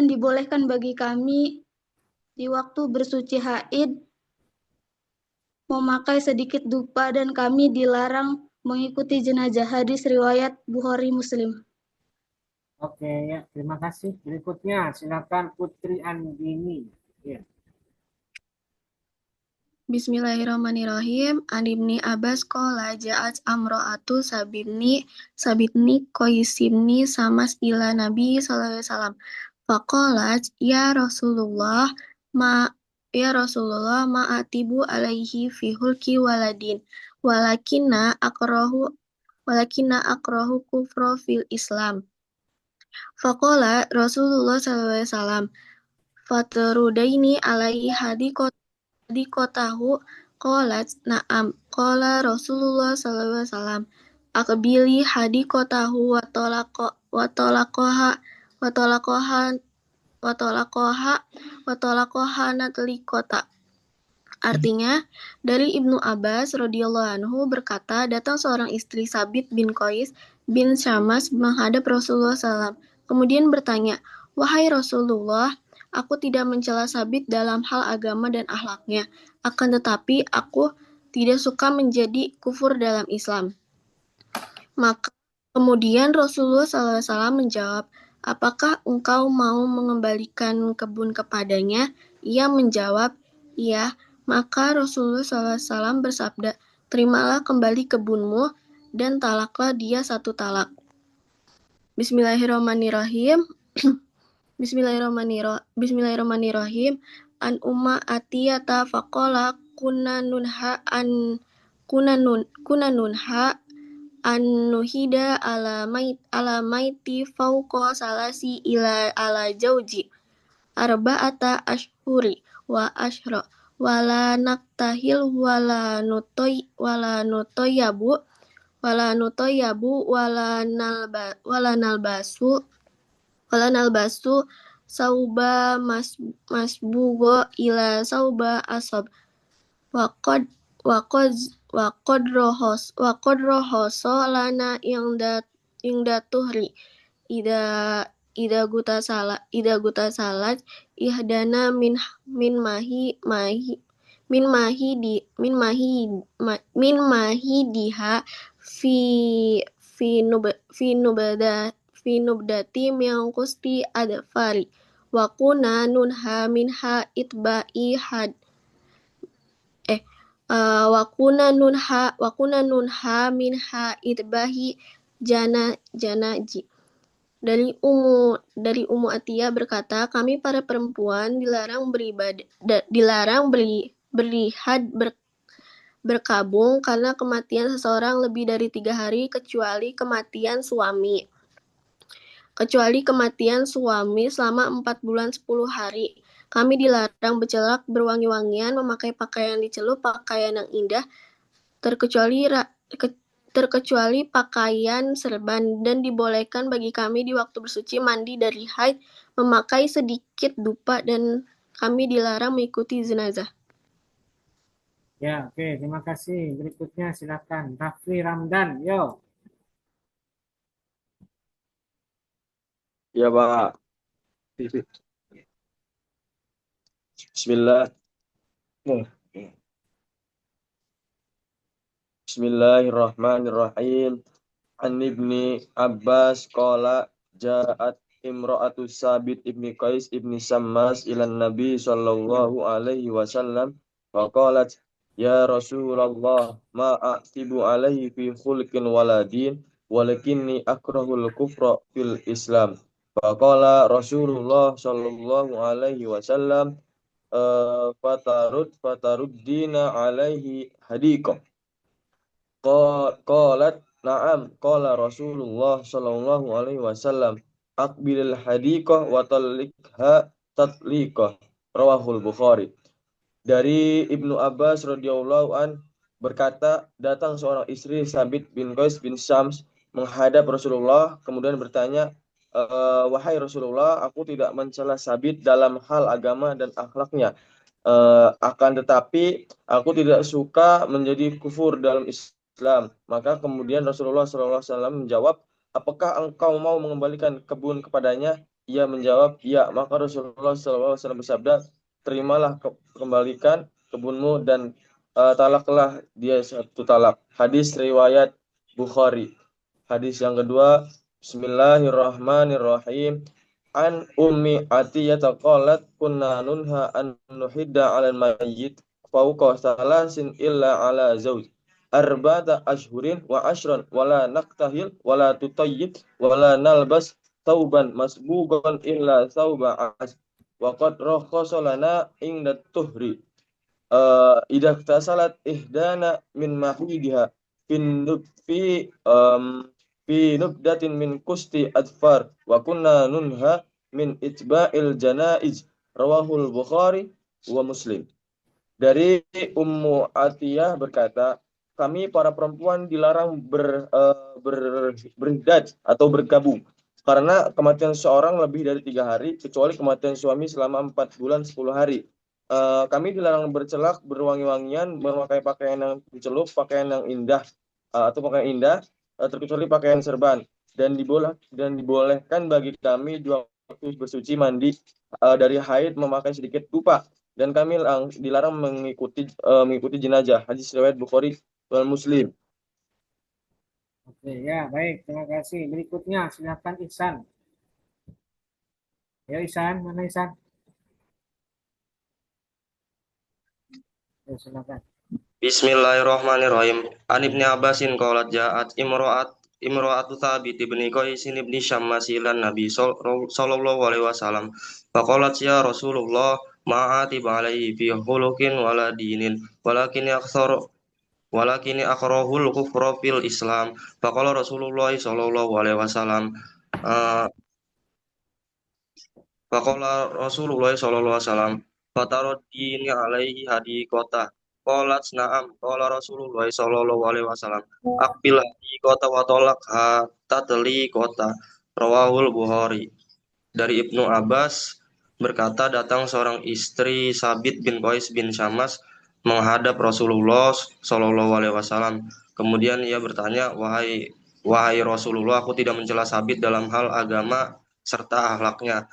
dibolehkan bagi kami di waktu bersuci haid memakai sedikit dupa, dan kami dilarang mengikuti jenazah. Hadis riwayat Bukhari Muslim. Oke, ya, terima kasih. Berikutnya, silakan Putri Andini. Ya. Bismillahirrahmanirrahim. An ibni Abbas qala ja'at amra'atu sabitni Qaisimni samas ila Nabi sallallahu alaihi wasallam. Faqalat ya Rasulullah ma atibu alaihi fi hulki waladin walakinna akrahu kufra fil Islam. Faqala Rasulullah sallallahu alaihi wasallam fatrudaini alaihi hadikotahu qalat na'am qala Rasulullah sallallahu alaihi wasallam aqbili hadikotahu wa talaqaha natlikota. Artinya, dari Ibnu Abbas radhiyallahu anhu berkata, datang seorang istri Sabit bin Qais bin Syammas menghadap Rasulullah SAW. Kemudian bertanya, wahai Rasulullah, aku tidak mencela Sabit dalam hal agama dan akhlaknya, akan tetapi aku tidak suka menjadi kufur dalam Islam. Maka kemudian Rasulullah SAW menjawab, apakah engkau mau mengembalikan kebun kepadanya? Ia menjawab, iya. Maka Rasulullah SAW bersabda, terimalah kembali kebunmu dan talaklah dia 1 talak. Bismillahirrahmanirrahim. Bismillahirrahmanirrahim. An Umma Atiyata faqala kunna nunha an nuhida ala maiti fauqa salasi ila ala jauji arba'ata ashhuri wa ashra wala naktahil wala nutoyabu wala nalbasu sauba masbugo ila sauba asab waqad rohoso lana ingda tuhri ida guta salat ihdana min mahidiha fi nubdati min qusti adfari wa kuna nunha minha itba'i had wa kuna nunha minha itbahi janaji. Dari Ummu Atiyah berkata, kami para perempuan dilarang berihad berkabung karena kematian seseorang lebih dari 3 hari kecuali kematian suami selama 4 bulan 10 hari. Kami dilarang bercelak, berwangi-wangian, memakai pakaian dicelup, pakaian yang indah, terkecuali pakaian serban, dan dibolehkan bagi kami di waktu bersuci mandi dari haid, memakai sedikit dupa, dan kami dilarang mengikuti jenazah. Ya, oke, terima kasih. Berikutnya silakan Rafli Ramdan, yo. Ya, Pak. Bismillahirrahmanirrahim. An ibni Abbas qala ja'at imra'atu Sabit ibni Qais ibni Syammas ilan Nabi sallallahu alaihi wasallam wa qalat ya Rasulullah ma a'tibu alaihi fi khulqin waladin walakinni akrahul kufra fil Islam. Faqala Rasulullah sallallahu alaihi wasallam fataruddina alaihi hadiqah. Qalat na'am qala Rasulullah sallallahu alaihi wasallam aqbilil hadiqah wa talliqha tatliqah. Rawahul Bukhari. Dari Ibnu Abbas radhiyallahu an berkata, datang seorang istri Sabit bin Qais bin Syams menghadap Rasulullah kemudian bertanya, wahai Rasulullah, aku tidak mencela Sabit dalam hal agama dan akhlaknya. Akan tetapi aku tidak suka menjadi kufur dalam Islam. Maka kemudian Rasulullah SAW menjawab, apakah engkau mau mengembalikan kebun kepadanya? Ia menjawab, ya. Maka Rasulullah SAW bersabda, terimalah, kembalikan kebunmu dan talaklah dia satu talak. Hadis riwayat Bukhari. Hadis yang kedua, Bismillahirrahmanirrahim. An Ummi Atiyah qalat kunna nunha an nuhidda 'alal mayyit fawqa salasin illa 'ala zawj arba'ata ashhurin wa ashran wala naqtahil wala tutayyib wala nalbas tauban masbugan illa thawba as wa qad rakhasa lana inda tuhri idza tasalat ihdana min mahidiha fi nubdatin min kusti adfar wa kunna nunha min itba'il janaiz. Rawahul Bukhari wa Muslim. Dari Ummu Atiyah berkata, kami para perempuan dilarang berihdad atau bergabung karena kematian seorang lebih dari 3 hari, kecuali kematian suami selama 4 bulan 10 hari. Kami dilarang bercelak, berwangi-wangian, memakai pakaian yang dicelup, pakaian yang indah atau pakaian indah, terkecuali pakaian serban, dan dibolehkan bagi kami 2 waktu bersuci mandi dari haid memakai sedikit dupa, dan kami dilarang mengikuti jenazah. Hadis riwayat Bukhari dan Muslim. Oke, ya, baik. Terima kasih. Berikutnya, silakan Ihsan. Ya, Ihsan. Mana Ihsan? Ya, silakan. Bismillahirrahmanirrahim. An Ibni Abbasin qalat ja'at imra'atu Thabit ibni Qais ibni Syammas ilan Nabi sallallahu alaihi wasallam. Faqalat ya Rasulullah ma'atib alaihi fi khuluqin wala dinin walakin akhrahul kufra fil Islam. Faqala Rasulullah sallallahu alaihi wasallam fataruddini alaihi hadiqata. Qalat na'am qala Rasulullah sallallahu alaihi wasallam aqbil hadiqata wa talaqha tatliqata. Rawahul Bukhari. Dari Ibnu Abbas berkata, datang seorang istri Sabit bin Qais bin Syammas menghadap Rasulullah sallallahu alaihi wasallam. Kemudian ia bertanya, wahai Rasulullah, aku tidak mencela Sabit dalam hal agama serta akhlaknya,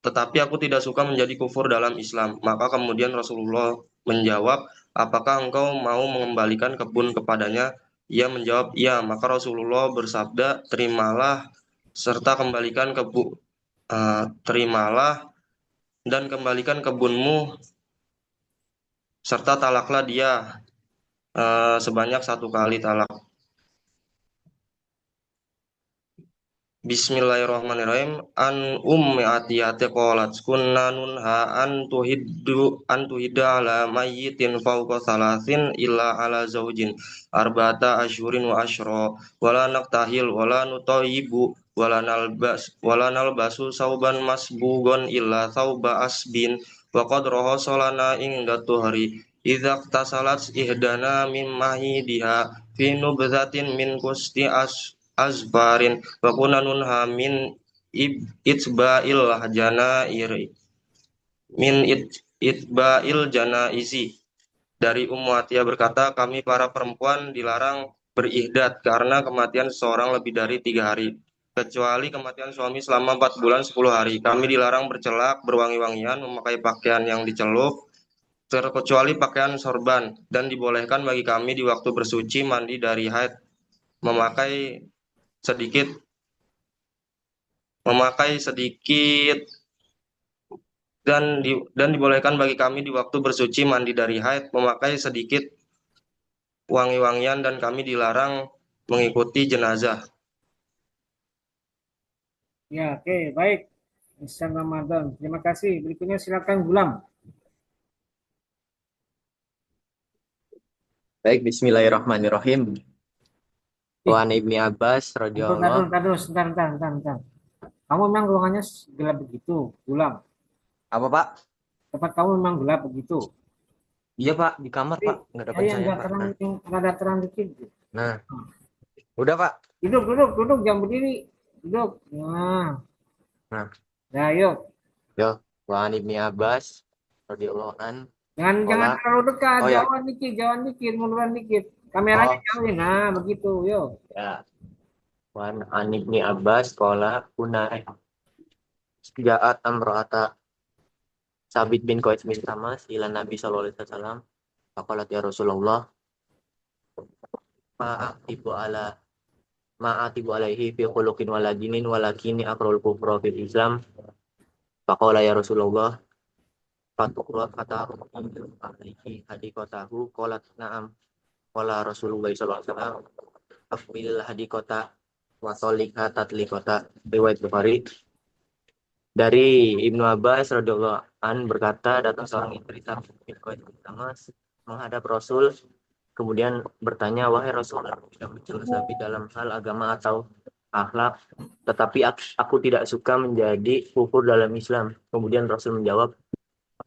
tetapi aku tidak suka menjadi kufur dalam Islam. Maka kemudian Rasulullah menjawab, apakah engkau mau mengembalikan kebun kepadanya? Ia menjawab, iya. Maka Rasulullah bersabda, terimalah dan kembalikan kebunmu serta talaklah dia sebanyak 1 kali talak. Bismillahirrahmanirrahim. An Ummi Atiyah qalat kunna nunha an tuhidda ala mayyitin fawqa salasin illa ala zaujin arba'ata ashhurin wa ashra wala naqtahil wala nutayyibu wala nalbasu sauban masbugon illa thawba asbin wa qad rahasalana inda tuhri idza tasalat ihdana min mahidiha fi nubzatin min kusti azbarin wa kunna nunha min itba'il janaizi. Dari Ummu Atiyah berkata, kami para perempuan dilarang berihdad karena kematian seseorang lebih dari 3 hari, kecuali kematian suami selama 4 bulan 10 hari. Kami dilarang bercelak, berwangi-wangian, memakai pakaian yang dicelup, terkecuali pakaian sorban, dan dibolehkan bagi kami di waktu bersuci mandi dari haid memakai sedikit dan dibolehkan bagi kami di waktu bersuci mandi dari haid memakai sedikit wangi-wangian, dan kami dilarang mengikuti jenazah. Ya, oke, baik. Ihsan Ramadan. Terima kasih. Berikutnya silakan Gulam. Baik, bismillahirrahmanirrahim. Wa an Ibni Abbas radhiyallahu. Sebentar. Kamu memang ruangannya gelap begitu, Gulam. Apa, Pak? Tempat kamu memang gelap begitu. Iya, Pak, di kamar, Pak. Nggak ada Yang saya, agak Pak. terang, Nah. yang rada terang dikit. Nah. Udah, Pak. Duduk, jangan berdiri. Duduk. Nah. Nah, yuk. Yo, wa an Ibni Abbas radhiyallahu an. Jangan terlalu dekat, Oh, ya. jauhan dikit, munduran dikit. Kameranya jauhin, nah begitu, yuk. Ya. Wa an Ibni Abbas qala kunna ja'at amra'ata Sabit bin Qais bin Samas ila Nabi sallallahu alaihi wasallam. Faqalat ya Rasulullah ma'atibu alaihi fi khuluqin wala dinin walakini akrul kufra fil Islam. Faqala ya Rasulullah fatuqra fatahu alaihi hadiqatahu qalat na'am qala Rasulullah sallallahu alaihi wasallam afbil hadiqata wa salika tatliqata. Riwayat Bukhari. Dari Ibnu Abbas radhiyallahu an berkata, datang seorang istri Sabit bin Qais bin Samas menghadap Rasul, kemudian bertanya, wahai Rasul, aku tidak mencela Sabit dalam hal agama atau akhlak, tetapi aku tidak suka menjadi kufur dalam Islam. Kemudian Rasul menjawab,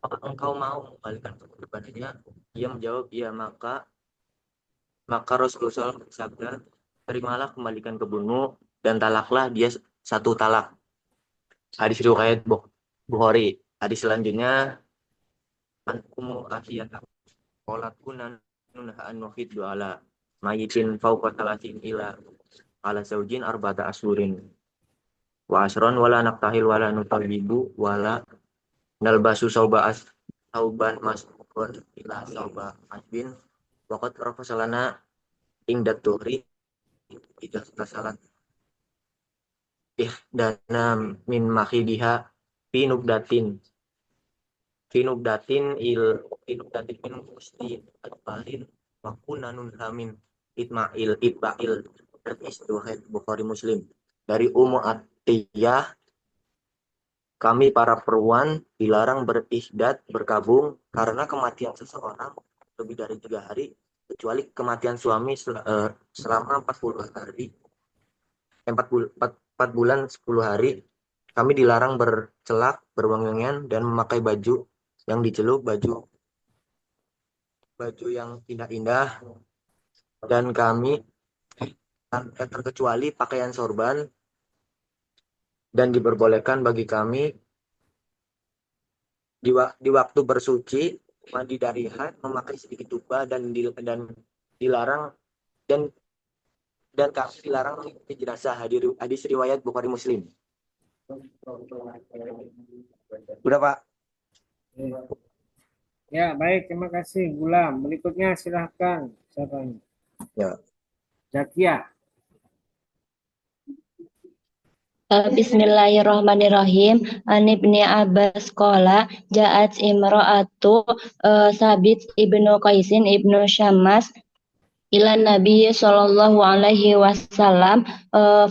apakah engkau mau mengembalikan kebun kepadanya? Ia menjawab, iya. Maka Rasulullah bersabda, terimalah kembalikan kebunmu dan talaklah dia satu talak. Hadis riwayat Bukhari. Hadis selanjutnya Ankumu asiyata qolat kunan nunhaan wahid ala mayitin fauqa talatin ila ala zaujin arba'ata ashurin wa asron wala naqtahil wala nutabibu wala nalbasu sauban masbun ila sauba asbin waqad rafasalana ingdat tuhri idza tasalat dana min mahidiha fi nubdatin min mustin atbalin wa kunanun hamin itma'il Bukhari Muslim. Dari Ummu Atiyah, kami para perempuan dilarang berihdad, berkabung karena kematian seseorang lebih dari 3 hari kecuali kematian suami selama 40 hari 4 bulan 10 hari. Kami dilarang bercelak, berwangian, dan memakai baju yang dicelup, baju yang indah-indah, dan kami terkecuali pakaian sorban, dan diperbolehkan bagi kami di waktu bersuci mandi dari haid memakai sedikit jubah dan dilarang dan kami dilarang mengikuti jenazah. Hadis riwayat Bukhari Muslim. Udah, Pak. Ya, baik, terima kasih Gulam. Berikutnya silahkan siapa ini? Ya. Zakia. Bismillahirrahmanirrahim. An Ibni Abbas qala ja'at imra'atu Sabit ibnu Qaisin ibnu Syammas ila Nabi sallallahu alaihi wasallam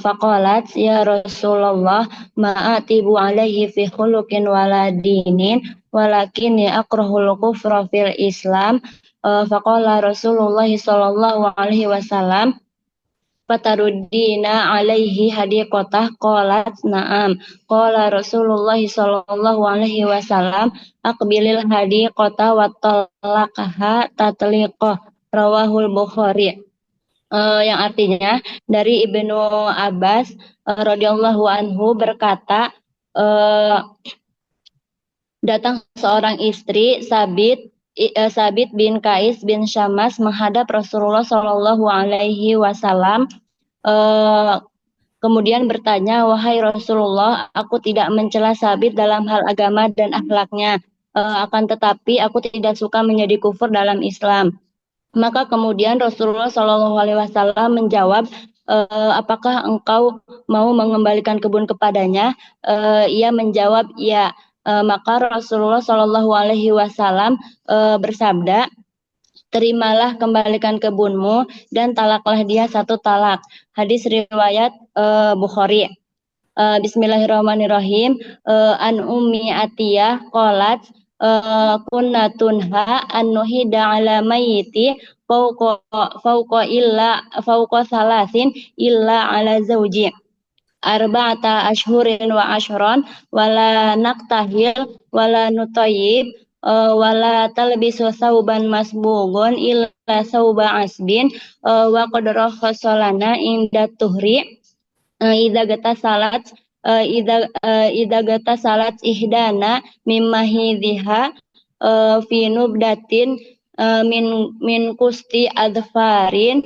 faqalat ya Rasulullah ma'atibu alaihi fi khuluqin wala dinin walakin akrahul kufra fil Islam. Faqala Rasulullah sallallahu alaihi wasallam fataruddina alaihi hadiqatah qalat na'am qala Rasulullah sallallahu alaihi wasallam aqbilil hadiqata wa talaqaha tatliqah. Rawahul Bukhari. Yang artinya dari Ibnu Abbas radhiyallahu anhu berkata, datang seorang istri Sabit bin Qais bin Syammas menghadap Rasulullah Shallallahu alaihi wasallam, kemudian bertanya, wahai Rasulullah, aku tidak mencela Sabit dalam hal agama dan akhlaknya, akan tetapi aku tidak suka menjadi kufur dalam Islam. Maka kemudian Rasulullah Shallallahu alaihi wasallam menjawab, apakah engkau mau mengembalikan kebun kepadanya? Ia menjawab, ya. Maka Rasulullah Shallallahu alaihi wasallam bersabda, terimalah kembalikan kebunmu dan talaklah dia satu talak. Hadis riwayat Bukhari. Bismillahirrahmanirrahim. An Ummi Atiyah qalat kunna tunha an nuhida ala mayyiti fauqa salasin illa ala zawji arba'ata ashhurin wa ashron wala naktahil wala nutayyib wala talbisu sauban masbugun illa sauba asbin wa qad rakhasalana inda tuhri idza gata salat idza gata salat ihdana mimma hidhiha fi nubdatin min kusti adfarin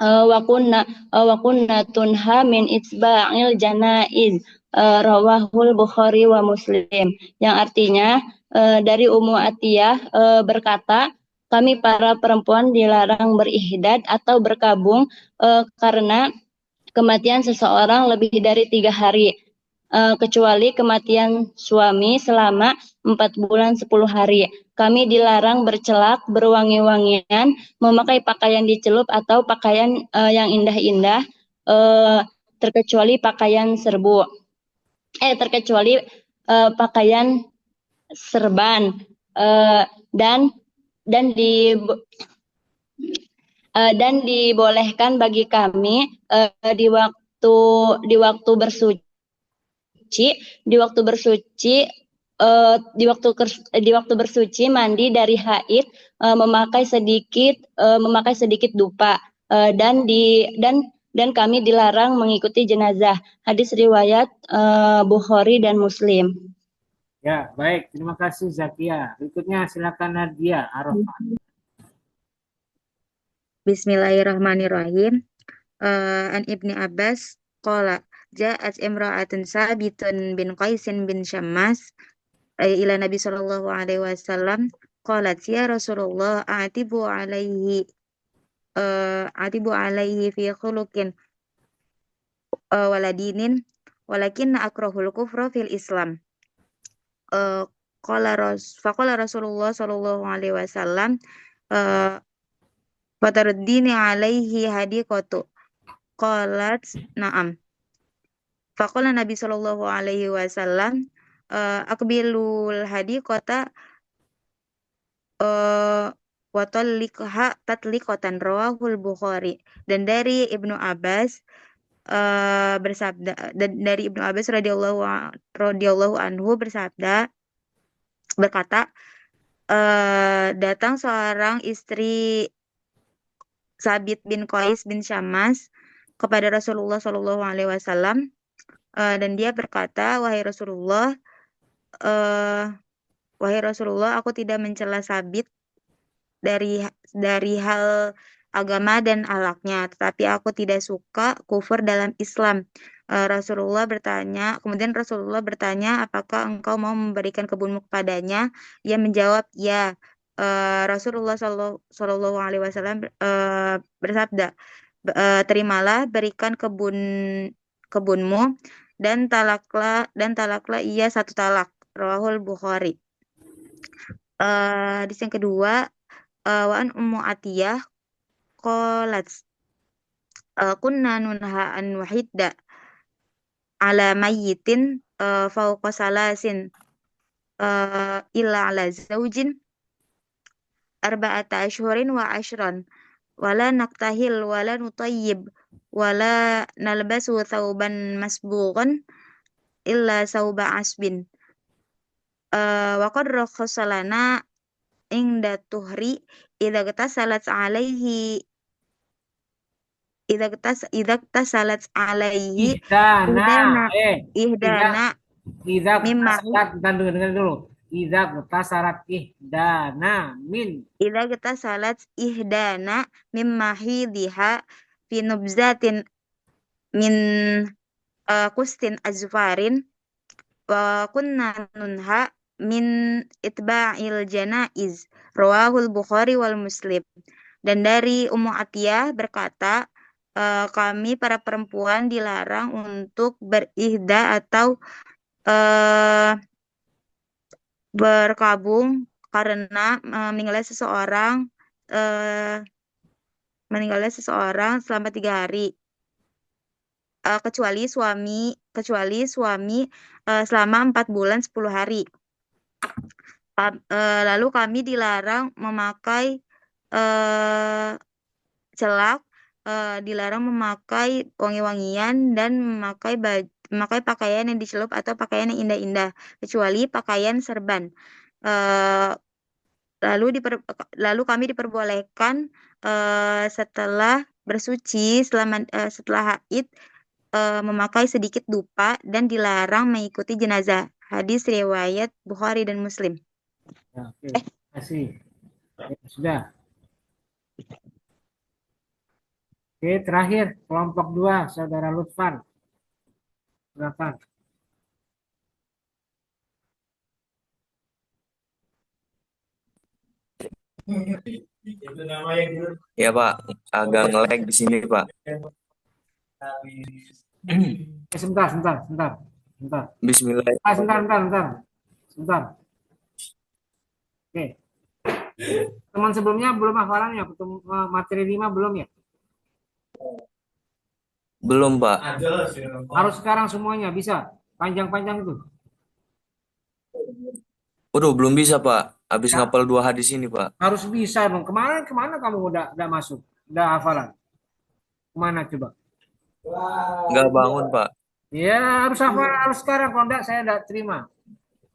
wa kunna tunha min itsba'il janaiz rawahul Bukhari wa Muslim, yang artinya dari Ummu Atiyah berkata, kami para perempuan dilarang berihdad atau berkabung karena kematian seseorang lebih dari 3 hari, kecuali kematian suami selama 4 bulan 10 hari. Kami dilarang bercelak, berwangi-wangian, memakai pakaian dicelup atau pakaian yang indah-indah, terkecuali pakaian serbu. Terkecuali pakaian serban dan dibolehkan bagi kami di waktu bersuci mandi dari haid, memakai sedikit dupa, dan kami dilarang mengikuti jenazah. Hadis riwayat Bukhari dan Muslim. Ya, baik. Terima kasih Zakia. Berikutnya silakan Nadia Arafah. Bismillahirrahmanirrahim. An Ibni Abbas qala ja'at imra'atun Sabitun bin Qaisin bin Syammas ila Nabi sallallahu alaihi wasallam qalat ya Rasulullah atibu alaihi fi khuluqin waladinin walakinna akrahul kufra fil Islam. Faqala Rasulullah sallallahu alaihi wasallam fataruddini alaihi hadiqatu qalat na'am. Faqala Nabi sallallahu alaihi wasallam akbilul hadiqata wa talliqha tatliqatan rawahul Bukhari. Dan dari Ibnu Abbas bersabda, dan dari Ibnu Abbas radhiyallahu anhu berkata datang seorang istri Sabit bin Qais bin Syammas kepada Rasulullah Shallallahu Alaihi Wasallam dan dia berkata, wahai Rasulullah, aku tidak mencela Sabit dari hal agama dan akhlaknya, tetapi aku tidak suka kufur dalam Islam. Kemudian Rasulullah bertanya, apakah engkau mau memberikan kebunmu kepadanya? Ia menjawab, ya. Rasulullah Shallallahu Alaihi Wasallam bersabda, terimalah, berikan kebunmu dan talaklah ia 1 talak. Rawahul Bukhari. Hadis yang kedua, wa an Ummu Atiyah qalat kunna nunha an wahidda ala mayyitin fawqa salasin illa ala zaujin arba'ata ashhurin wa ashran wala naktahil wala nutayyib wala nalbasu thawban masbughan illa sauba asbin wa qad rakhasalana inda tuhri idza tasalat alaihi ihdana mimma dengar dulu. Idza tasarat ihdana mimma hidhiha fi nubzatin min kustin azfarin wa kunna nunha min itba'il janaiz. Rawahul Bukhari wal Muslim. Dan dari Ummu Atiyah berkata, kami para perempuan dilarang untuk berihda atau berkabung karena meninggalnya seseorang selama 3 hari. kecuali suami selama 4 bulan 10 hari. Lalu kami dilarang memakai celak, dilarang memakai wangi-wangian dan memakai pakaian yang dicelup atau pakaian yang indah-indah, kecuali pakaian serban. Eh, lalu kami diperbolehkan setelah bersuci setelah haid memakai sedikit dupa dan dilarang mengikuti jenazah. Hadis riwayat Bukhari dan Muslim. Ya, oke. Terima kasih. Ya, sudah. Oke, terakhir kelompok 2, Saudara Lutfan. Silakan. Ya Pak, agak nge-lag di sini Pak. Sebentar. Bismillah. Sebentar. Oke. Teman sebelumnya belum hafalan ya? Materi 5 belum ya? Belum Pak. Harus sekarang semuanya bisa. Panjang-panjang itu. Waduh, belum bisa Pak. Habis ngapal 2 hadis ini Pak. Harus bisa dong. Kemana kamu udah masuk? Udah hafalan? Kemana coba? Nggak bangun Pak. Ya harus hafal, harus sekarang. Kalau enggak saya enggak terima.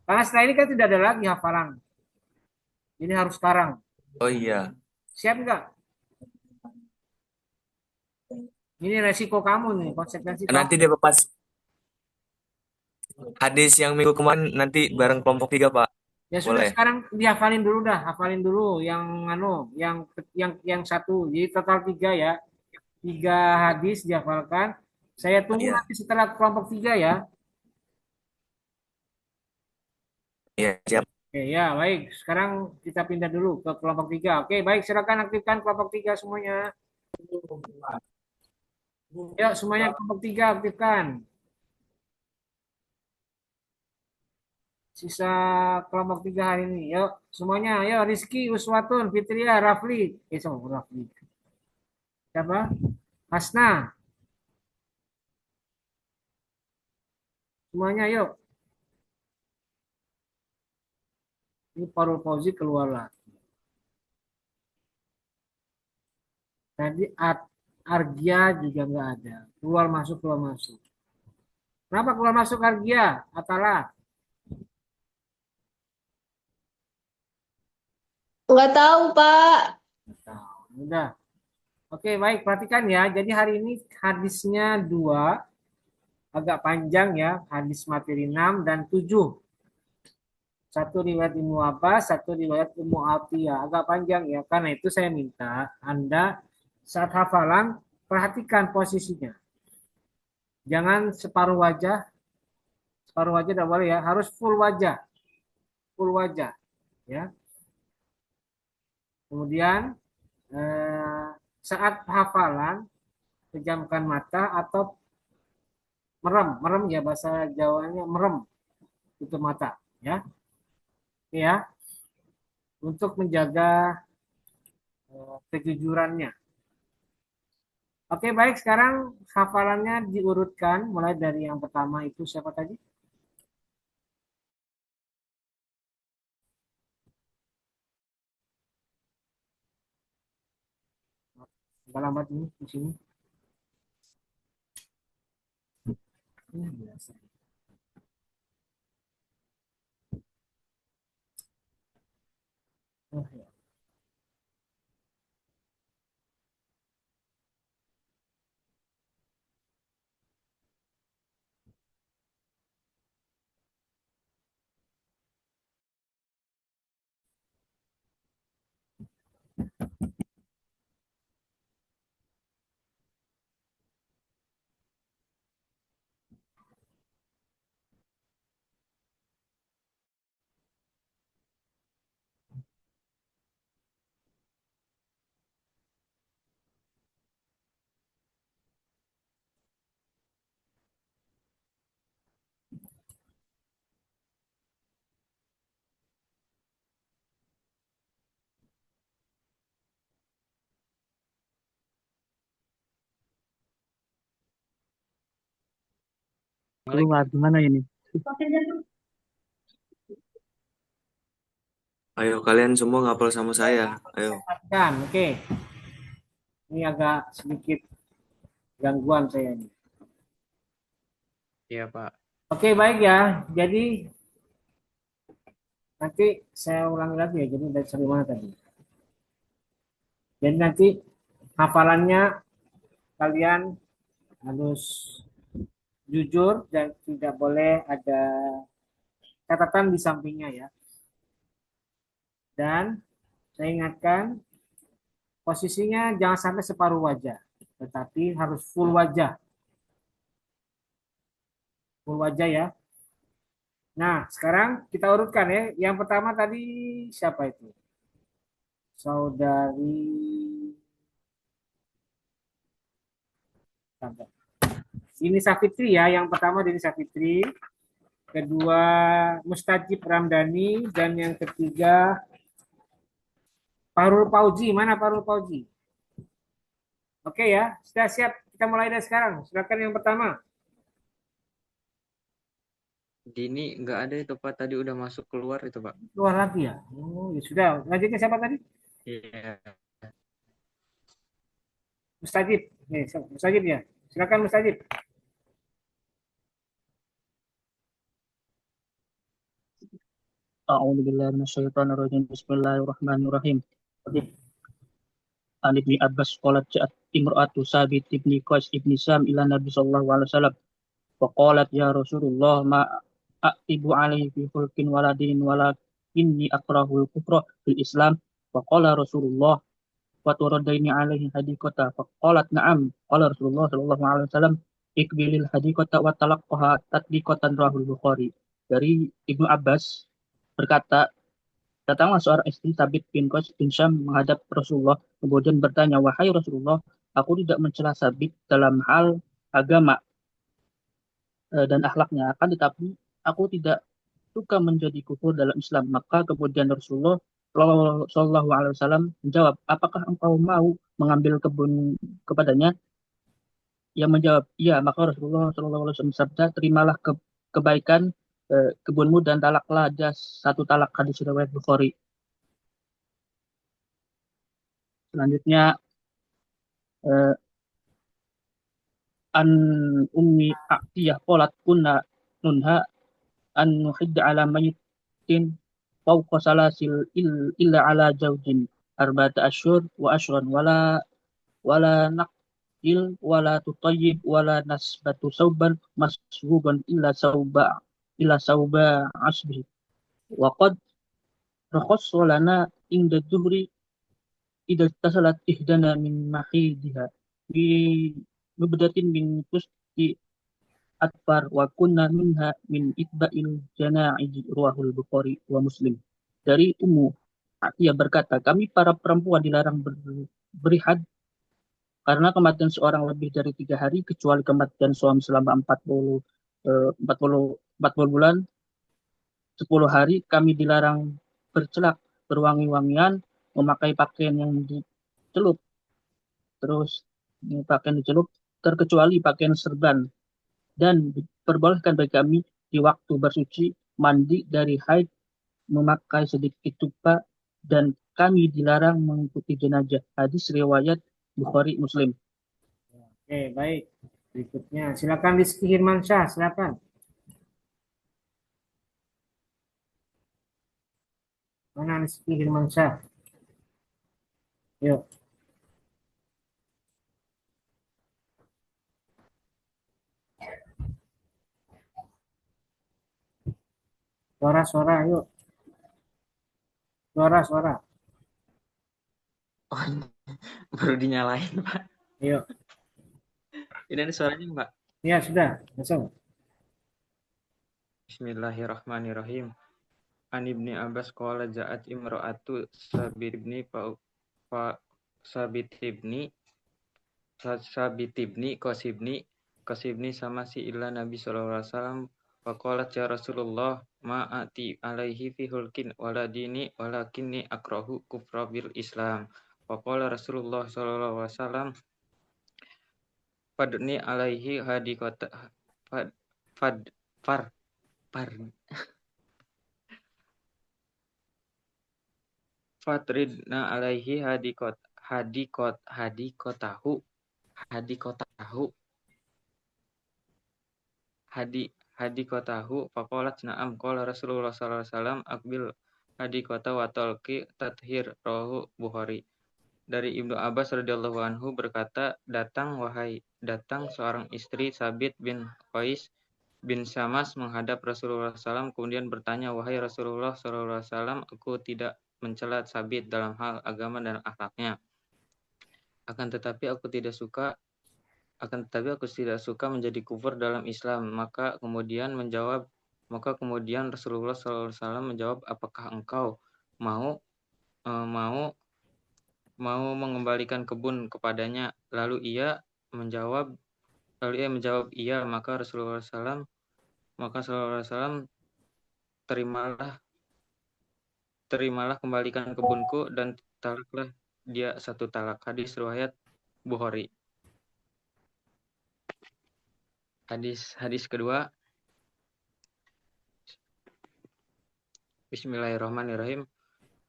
Karena setelah ini kan tidak ada lagi hafalan. Ini harus sekarang. Oh iya. Siap enggak? Ini resiko kamu nih, konsekuensi kamu. Nanti dia pas hadis yang minggu kemarin nanti bareng kelompok 3 Pak. Ya sudah, Boleh. sekarang dihafalin dulu dah, hafalin dulu yang satu. Jadi total 3 ya. 3 hadis dihafalkan. Saya tunggu nanti setelah kelompok 3 ya. Iya, siap. Oke, ya baik. Sekarang kita pindah dulu ke kelompok 3. Oke, baik, silakan aktifkan kelompok 3 semuanya. Yuk, semuanya kelompok 3 aktifkan. Sisa kelompok 3 hari ini. Yuk, semuanya. Yuk, Rizky, Uswatun, Fitria, Rafli. Rafli. Siapa? Hasna. Semuanya, yuk. Ini Parul Fauzi keluar lagi. Tadi Argia juga nggak ada. Keluar masuk. Kenapa keluar masuk Argia? Atala? Nggak tahu, Pak. Udah. Oke, baik. Perhatikan ya. Jadi hari ini hadisnya 2. Agak panjang ya. Hadis materi 6 dan 7. Satu riwayat Ibnu Abbas, satu riwayat Ummu Atiyah. Agak panjang ya. Karena itu saya minta Anda saat hafalan perhatikan posisinya. Jangan separuh wajah. Separuh wajah tidak boleh ya. Harus full wajah. Full wajah. Ya. Kemudian saat hafalan pejamkan mata atau merem ya, bahasa Jawanya merem tutup mata ya. Ya. Untuk menjaga kejujurannya. Oke, baik, sekarang hafalannya diurutkan mulai dari yang pertama itu siapa tadi? Agak lambat ini di sini. Ini biasa. Oh, ya. keluar gimana ini? Ayo kalian semua ngapal sama saya. Ayo. Oke. Ini agak sedikit gangguan saya ini. Iya, Pak. Oke, baik ya. Jadi nanti saya ulangi lagi ya. Jadi dari mana tadi? Jadi nanti hafalannya kalian harus jujur dan tidak boleh ada catatan di sampingnya ya. Dan saya ingatkan posisinya jangan sampai separuh wajah, tetapi harus full wajah. Full wajah ya. Nah, sekarang kita urutkan ya. Yang pertama tadi siapa itu? Saudari Dini Safitri ya. Yang pertama Dini Safitri. Kedua Mustajib Ramdhani. Dan yang ketiga Farul Fauzi. Mana Farul Fauzi? Oke ya. Sudah siap. Kita mulai dari sekarang. Silakan yang pertama. Dini nggak ada itu Pak, tadi udah masuk keluar itu Pak. Keluar lagi ya? Oh ya sudah. Lanjutnya siapa tadi? Iya. Mustajib. Nih, Mustajib ya. Silakan Mustajib. A'udzu billahi minasyaitonir rajim. Bismillahirrahmanirrahim. An Ibni Abbas qalat ja'at imra'atu Sabit ibni Qais ibni Sam ila Nabi sallallahu alaihi wasallam. Wa qalat ya Rasulullah ma a'tibu alaihi fi khulqin waladin walakinni akrahul kufra fil Islam. Wa qala Rasulullah wa turadaini alaihi hadiqata. Fa qalat na'am. Qala Rasulullah sallallahu alaihi wasallam ikbilil hadiqata wa talaqqaha tatbiqatan rahul Bukhari. Dari Ibnu Abbas berkata, datanglah seorang istri Sabit bin Qais bin Syam menghadap Rasulullah, kemudian bertanya, wahai Rasulullah, aku tidak mencela Sabit dalam hal agama dan akhlaknya, akan tetapi aku tidak suka menjadi kufur dalam Islam. Maka kemudian Rasulullah Shallallahu Alaihi Wasallam menjawab, apakah engkau mau mengambil kebun kepadanya? Ia menjawab, iya. Maka Rasulullah Shallallahu Alaihi Wasallam bersabda, terimalah kebaikan kebunmu dan talaklah ada satu talak, hadis riwayat Bukhari. Selanjutnya an ummi Atiyah qalat kunna nunha an nuhidda ala mayyitin fawqa salasil illa ala zawjin arba'ata ashhur wa ashran wala naqil wala tutayyib wala nasbatu sauban masruban illa sauba asbihi wa qad rakhassa lana inda dhuhri idza tasalat ihdana min mahidiha bi mubdatin min pusti atfar wa kunna minha min itba'il jana'iji ruahul Bukhari wa Muslim. Dari Ummu Atiyah berkata, kami para perempuan dilarang berihad karena kematian seorang lebih dari 3 hari, kecuali kematian suami selama 40 bulan 10 hari. Kami dilarang bercelak, berwangi-wangian, memakai pakaian yang dicelup, terus pakaian dicelup, terkecuali pakaian serban, dan diperbolehkan bagi kami di waktu bersuci mandi dari haid, memakai sedikit tupa, dan kami dilarang mengikuti jenazah. Hadis riwayat Bukhari Muslim. Oke, baik. Berikutnya, silakan Rizky Hirmansyah, silakan. Mana Rizky Hirmansyah? Yuk. Suara, yuk. Suara. Oh, baru dinyalain, Pak. Yuk. Ini ada suaranya, Pak? Ya, sudah. Langsung. Bismillahirrahmanirrahim. An Ibni Abbas qala ja'at imra'atu Sabit ibni Qasibni sama si illa Nabi sallallahu alaihi wasallam faqalat ya Rasulullah ma'ati alaihi fi hulkin waladini walakinni akrahu kufra bil Islam. Faqala Rasulullah sallallahu alaihi wasallam fadni alaihi fad far par fatridna alaihi hadikotahu faqalat na'am qala Rasulullah sallallahu alaihi wasallam akbil hadikota wa talqi tathhir rawahu Bukhari. Dari Ibnu Abbas radhiyallahu anhu berkata, datang seorang istri Sabit bin Qais bin Syamas menghadap Rasulullah SAW kemudian bertanya, wahai Rasulullah SAW, aku tidak mencela Sabit dalam hal agama dan akhlaknya. Akan tetapi aku tidak suka menjadi kufur dalam Islam. Maka kemudian Rasulullah SAW menjawab, apakah engkau mau mengembalikan kebun kepadanya? Lalu ia menjawab iya. Maka Rasulullah SAW terimalah kembalikan kebunku dan talaklah dia 1 talak. Hadis riwayat Bukhari. Hadis kedua. Bismillahirrahmanirrahim.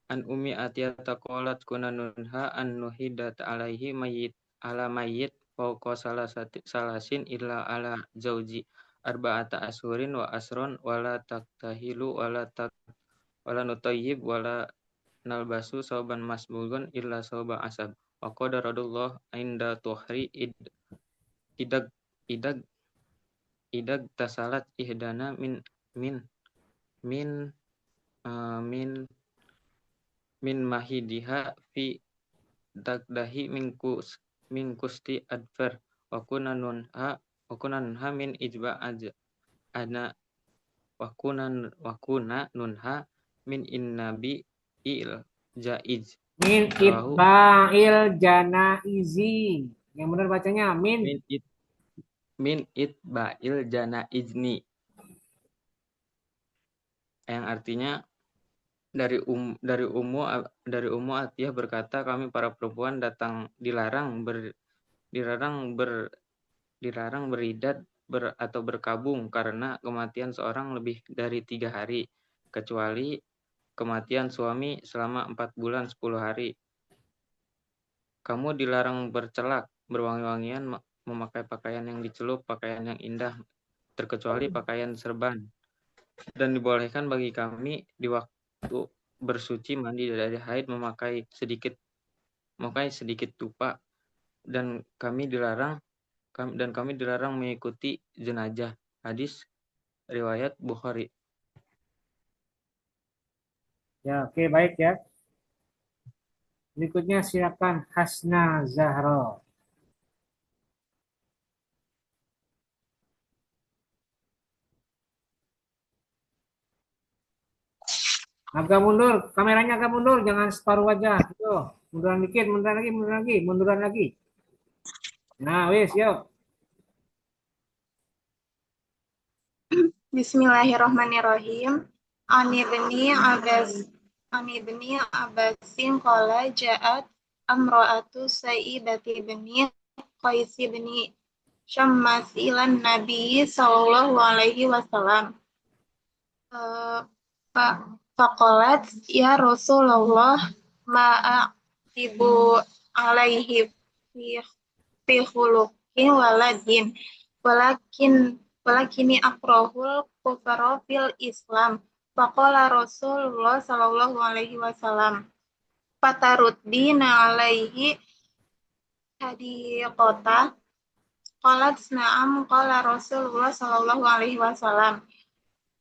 An Ummi Atiyah qalat kunna nunha an nuhidat alaihi mayyit fawqa salasin illa ala zauji arba'ata ashurin wa asron wala taktahilu wala nutayyib wala nalbasu sauban masbugun illa sauba asab wa qadaradullah inda tuhri idag tasalat ihdana min mahidiha fi dagdahi min kusti adfar wa kunna nunha min ijba ana wa kunna nunha min innabi il jaiz Min itba'il janaizi. Yang benar bacanya min itba'il janaizni. Yang artinya dari Ummu Atiyah berkata, kami para perempuan dilarang beridat atau berkabung karena kematian seorang lebih dari 3 hari, kecuali kematian suami selama 4 bulan 10 hari. Kamu dilarang bercelak, berwangi-wangian, memakai pakaian yang dicelup, pakaian yang indah, terkecuali pakaian serban. Dan dibolehkan bagi kami di waktu bersuci, mandi dari haid, memakai sedikit tupa, dan kami dilarang mengikuti jenazah. Hadis riwayat Bukhari. Ya, oke, baik ya. Berikutnya silakan Hasna Zahra. Agak mundur, kameranya agak mundur, jangan separuh wajah. Tuh, munduran dikit, munduran lagi. Nah, wis, yuk. Bismillahirrahmanirrahim. Ani ibni Abbasin qala ja'at amra'atu Sayyidati ibni Qais ibni Syammas ilan Nabi sallallahu alaihi wasallam. Faqalat ya Rasulullah ma'atibu alaihi fi khuluqin waladin walakini akrahul kufara fil Islam. Faqala Rasulullah sallallahu alaihi wasallam fataruddina alaihi hadiqata. Qalat na'am qala Rasulullah sallallahu alaihi wasallam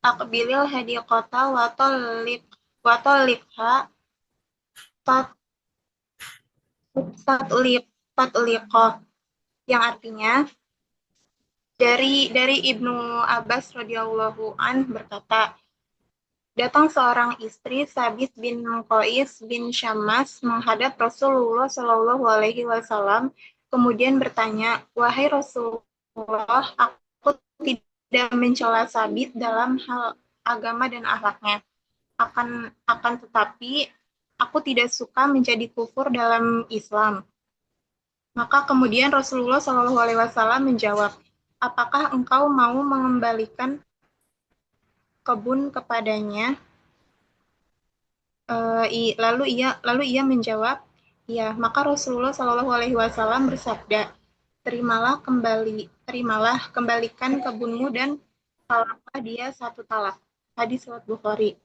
aqbilil hadiqata wa talliqha tatliqah, yang artinya dari Ibnu Abbas radhiyallahu an berkata, datang seorang istri Sabit bin Qais bin Syammas menghadap Rasulullah sallallahu alaihi wasallam kemudian bertanya, wahai Rasulullah, aku tidak mencela Sabit dalam hal agama dan akhlaknya. Akan tetapi aku tidak suka menjadi kufur dalam Islam. Maka kemudian Rasulullah SAW menjawab, apakah engkau mau mengembalikan kebun kepadanya? Lalu ia menjawab, ya. Maka Rasulullah Shallallahu Alaihi Wasallam bersabda, kembalikan kebunmu dan talaklah dia 1 talak. Hadis riwayat Bukhari.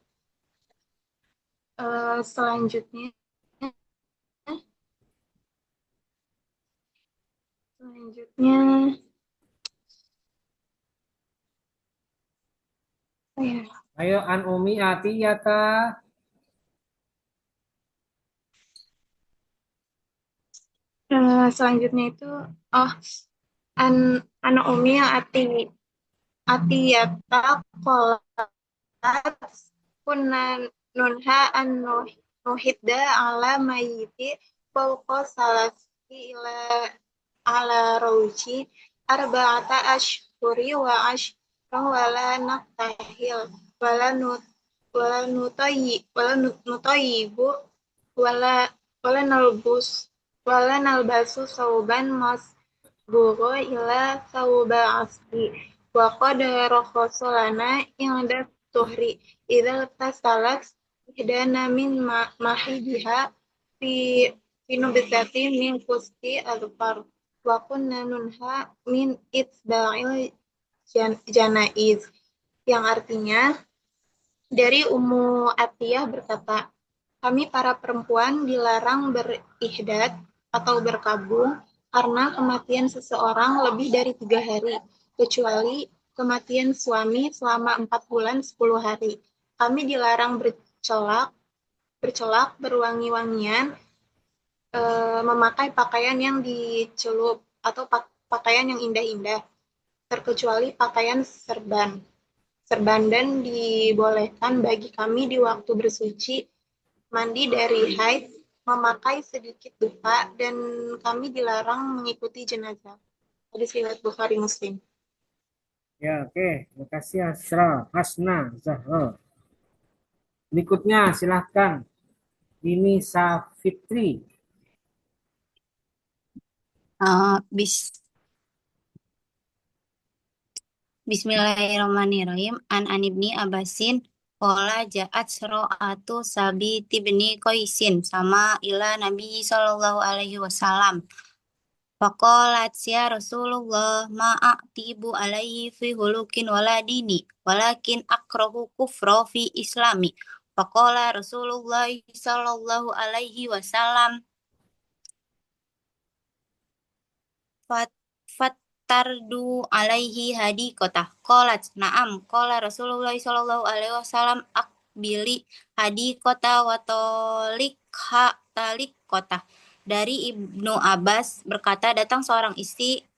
Selanjutnya Ayo an Umi Atiyata. Selanjutnya itu an Umi Atiyata qalat kunna nunha an nuhidda ala mayyiti fawqa salasi ila ala rauji arba'ata ashhuri wa ashran wala naktahil wala nutayyibu wala nalbasu sauban masbugho ila sauba asli wa qad rakhasolana inda tuhri idza tasalat ihdana min mahidiha fi nubzati min kusti adfar wa kunna nunha min itba'il janaiz, yang artinya dari Ummu Atiyah berkata, kami para perempuan dilarang berihdad atau berkabung karena kematian seseorang lebih dari 3 hari, kecuali kematian suami selama 4 bulan 10 hari. Kami dilarang bercelak, berwangi-wangian, memakai pakaian yang dicelup atau pakaian yang indah-indah, terkecuali pakaian serban. Dan dibolehkan bagi kami di waktu bersuci mandi dari haid, memakai sedikit dupa, dan kami dilarang mengikuti jenazah. Hadis riwayat Bukhari Muslim. Ya, oke. Terima kasih Hasna Zahra. Berikutnya silahkan ini Safitri. Bismillahirrahmanirrahim. An ibni Abbasin qala ja'at sura'atu Sabit ibni Qaisin sama ila Nabi sallallahu alaihi wasallam. Faqalat ya Rasulullah ma'atibu alaihi fi hulukin wala dini walakin akrahu kufra fi islami. Faqala Rasulullah sallallahu alaihi wasallam tardu alaihi hadiqatah. Qalat na'am. Qala Rasulullah sallallahu alaihi wasallam akbili hadiqatah wa talikqatah. Dari Ibnu Abbas berkata, datang seorang istri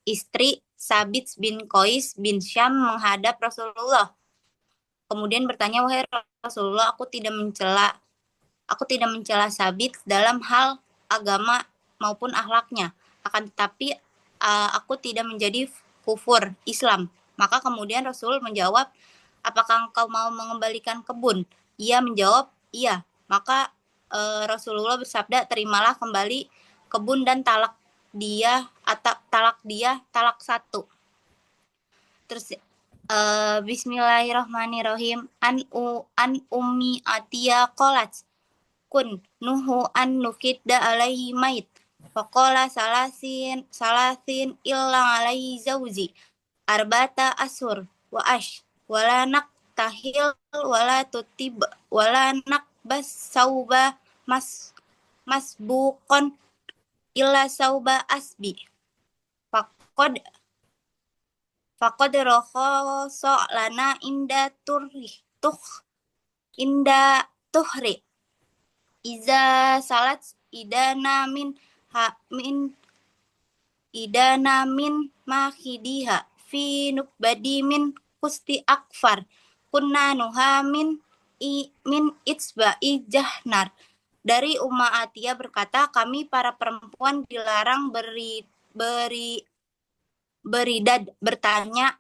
Sabit bin Qais bin Syam menghadap Rasulullah. Kemudian bertanya, wahai Rasulullah, aku tidak mencela Sabit dalam hal agama maupun akhlaknya. Akan tetapi aku tidak menjadi kufur Islam. Maka kemudian Rasul menjawab, apakah engkau mau mengembalikan kebun? Ia menjawab, iya. Maka Rasulullah bersabda, terimalah kembali kebun dan talak dia 1. Terus Bismillahirrahmanirrahim. An Ummi Atiyah qalat kun nuhu an nukidda alaihi mait. Faqala salasin illa alaihi zawji arba'ata ashur wa wala naktahil wala tutib wala nakbas sauba masbuqan illa sauba asbi. Faqad rakhaso lana inda tuhri iza salat idana min mahidiha fi nubadi min kusti akfar kunna nuha min itsba'i jahnar. Dari Ummu Atiyah berkata, kami para perempuan dilarang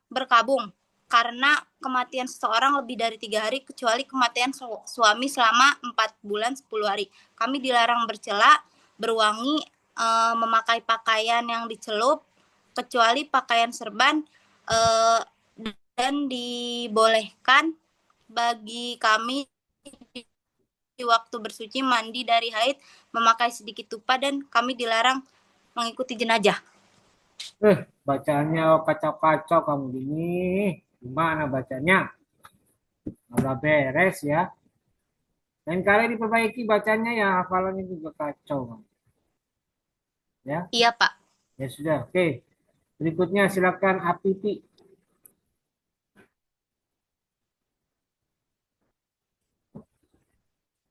berkabung karena kematian seseorang lebih dari 3 hari, kecuali kematian suami selama 4 bulan 10 hari. Kami dilarang bercela, berwangi, memakai pakaian yang dicelup, kecuali pakaian serban, eh, dan dibolehkan bagi kami di waktu bersuci mandi dari haid memakai sedikit tupa dan kami dilarang mengikuti jenazah. Bacaannya kacau-kacau kamu gini. Gimana bacanya? Udah beres ya. Lain kali diperbaiki bacanya ya, hafalannya juga kacau. Ya? Iya, Pak. Ya sudah, oke. Berikutnya silakan Apipi.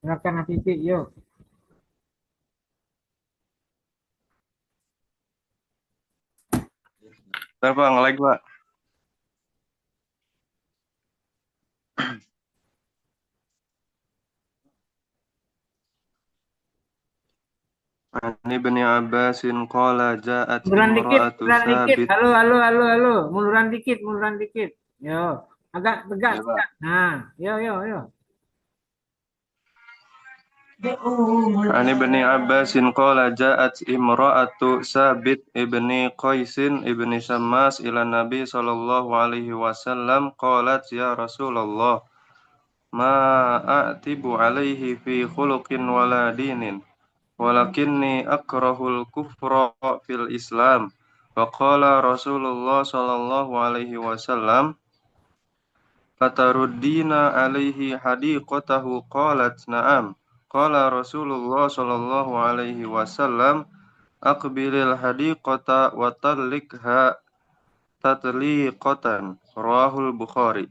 Silakan Apipi, yuk. Bentar Pak, nge-lag Pak. Ani bin Abbasin qala ja'at Munduran dikit, imra'atu munduran dikit. Sabit. Halo. Munduran dikit. Yo, agak tegak. Ya, Pak. Nah, yo. Ani bin Abbasin qala ja'at imra'atu Sabit ibni Qaisin ibni Syammas ila Nabi sallallahu alaihi wasallam qalat ya Rasulullah ma a'tibu alaihi fi khuluqin wala dinin walakinni akrahul kufra fil Islam. Faqala Rasulullah sallallahu alaihi wasallam fataruddina alaihi hadiqatahu qalat na'am. Qala Rasulullah sallallahu alaihi wasallam aqbilil hadiqata wa tallikha tatliqatan. Rawahul Bukhari.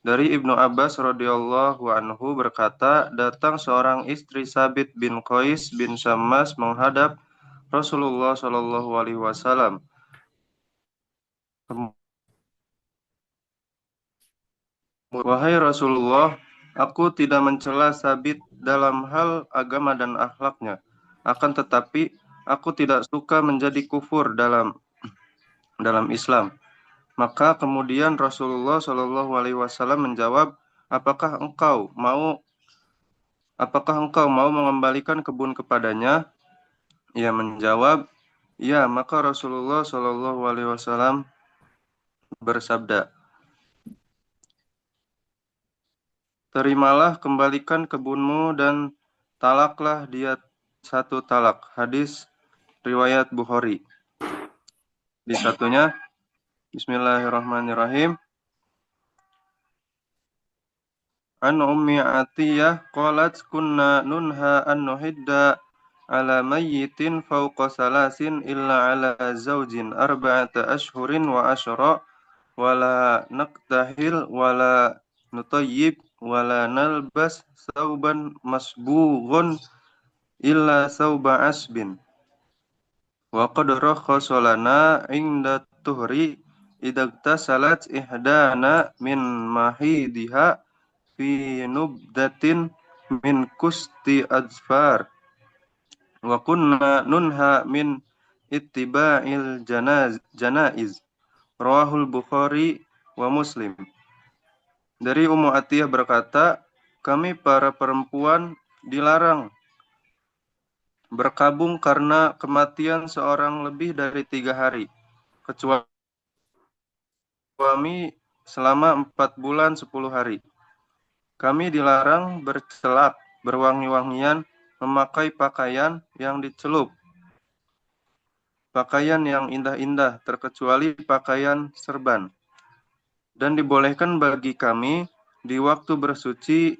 Dari Ibnu Abbas radhiyallahu anhu berkata, datang seorang istri Sabit bin Qais bin Syammas menghadap Rasulullah Shallallahu alaihi wasallam. Wahai Rasulullah, aku tidak mencela Sabit dalam hal agama dan akhlaknya. Akan tetapi, aku tidak suka menjadi kufur dalam Islam. Maka kemudian Rasulullah Shallallahu alaihi wasallam menjawab, apakah engkau mau mengembalikan kebun kepadanya? Ia menjawab, ya. Maka Rasulullah Shallallahu alaihi wasallam bersabda, terimalah, kembalikan kebunmu dan talaklah dia 1 talak. Hadis riwayat Bukhari. Di satunya, Bismillahirrahmanirrahim. An Ummi Atiyah qalat kunna nunha an nuhidda ala mayyitin fawqa salasin illa ala zawjin arba'ata ashhurin wa asyra wala naqtahil wala nutayyib wala nalbas sauban masbughun illa sauba asbin wa qad rakhasa lana inda tuhri idagtasalat ihdana min mahidiha fi nubdatin min kusti azfar wa kunna nunha min ittiba'il janaiz. Rawahul Bukhari wa Muslim. Dari Ummu Atiyah berkata, kami para perempuan dilarang berkabung karena kematian seorang lebih dari 3 hari, kecuali suami selama 4 bulan 10 hari. Kami dilarang bercelak, berwangi-wangian, memakai pakaian yang dicelup, pakaian yang indah-indah, terkecuali pakaian serban. Dan dibolehkan bagi kami di waktu bersuci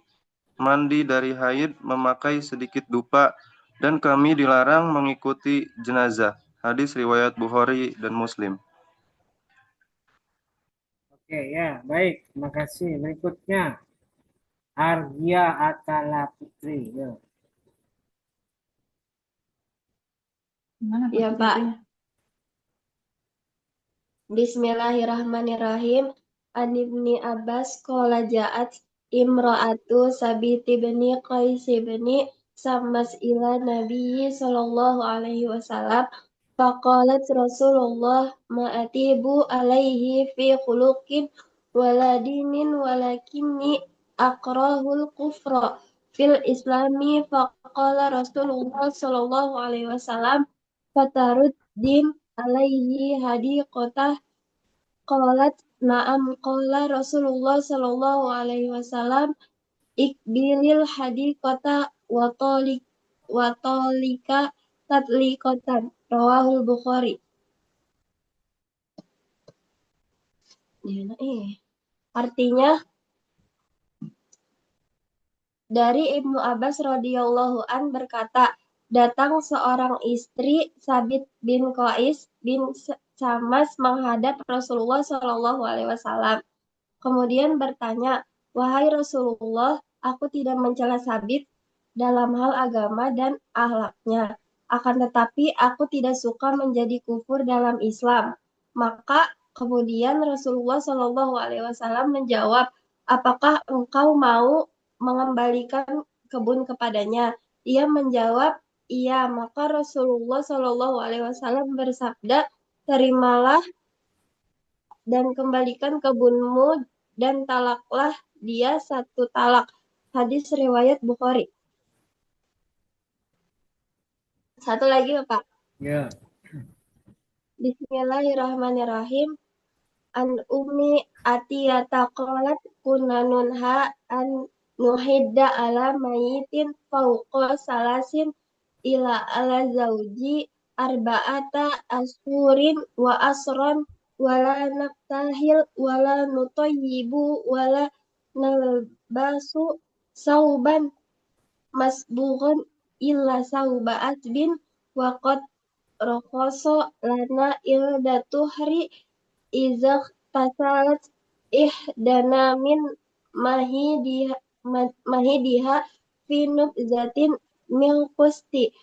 mandi dari haid memakai sedikit dupa, dan kami dilarang mengikuti jenazah. Hadis riwayat Bukhari dan Muslim. Oke ya, baik. Terima kasih. Berikutnya Argia Atala Putri. Yo. Ya, Pak. Bismillahirrahmanirrahim. An Ibni Abbas qala ja'at imra'atu Sabit bin Qais bin Sammas ila Nabi sallallahu alaihi wasallam faqalat Rasulullah ma'atibu alaihi fi khuluqin wala dinin walakinni akrahul kufra fil islami faqala Rasulullah sallallahu alaihi wasallam fataruddin alaihi hadiqatah Qalat na'am qala Rasulullah sallallahu alaihi wasallam ikbilil hadiqata wa talika tatliqatan rawahul Bukhari. Artinya dari Ibnu Abbas radhiyallahu an berkata, datang seorang istri Sabit bin Qais bin Syammas menghadap Rasulullah Shallallahu alaihi wasallam. Kemudian bertanya, "Wahai Rasulullah, aku tidak mencela Sabit dalam hal agama dan akhlaknya. Akan tetapi aku tidak suka menjadi kufur dalam Islam." Maka kemudian Rasulullah Shallallahu alaihi wasallam menjawab, "Apakah engkau mau mengembalikan kebun kepadanya?" Ia menjawab, "Iya." Maka Rasulullah Shallallahu alaihi wasallam bersabda, "Terimalah dan kembalikan kebunmu dan talaklah dia satu talak." Hadis riwayat Bukhari. Satu lagi Bapak. Ya. Bismillahirrahmanirrahim. An Ummi Atiyata qalat kunna nunha an nuhidda ala mayitin fauqa salasin ila ala zauji arba'ata ashurin wa asron wala naktahil wala nutayyibu wala nalbasu sauban masbughan illa sauba atbin wa qad rakhaso lana ildatuhri izah tasalat ihdana min mahidiha fi nubzatin min qusti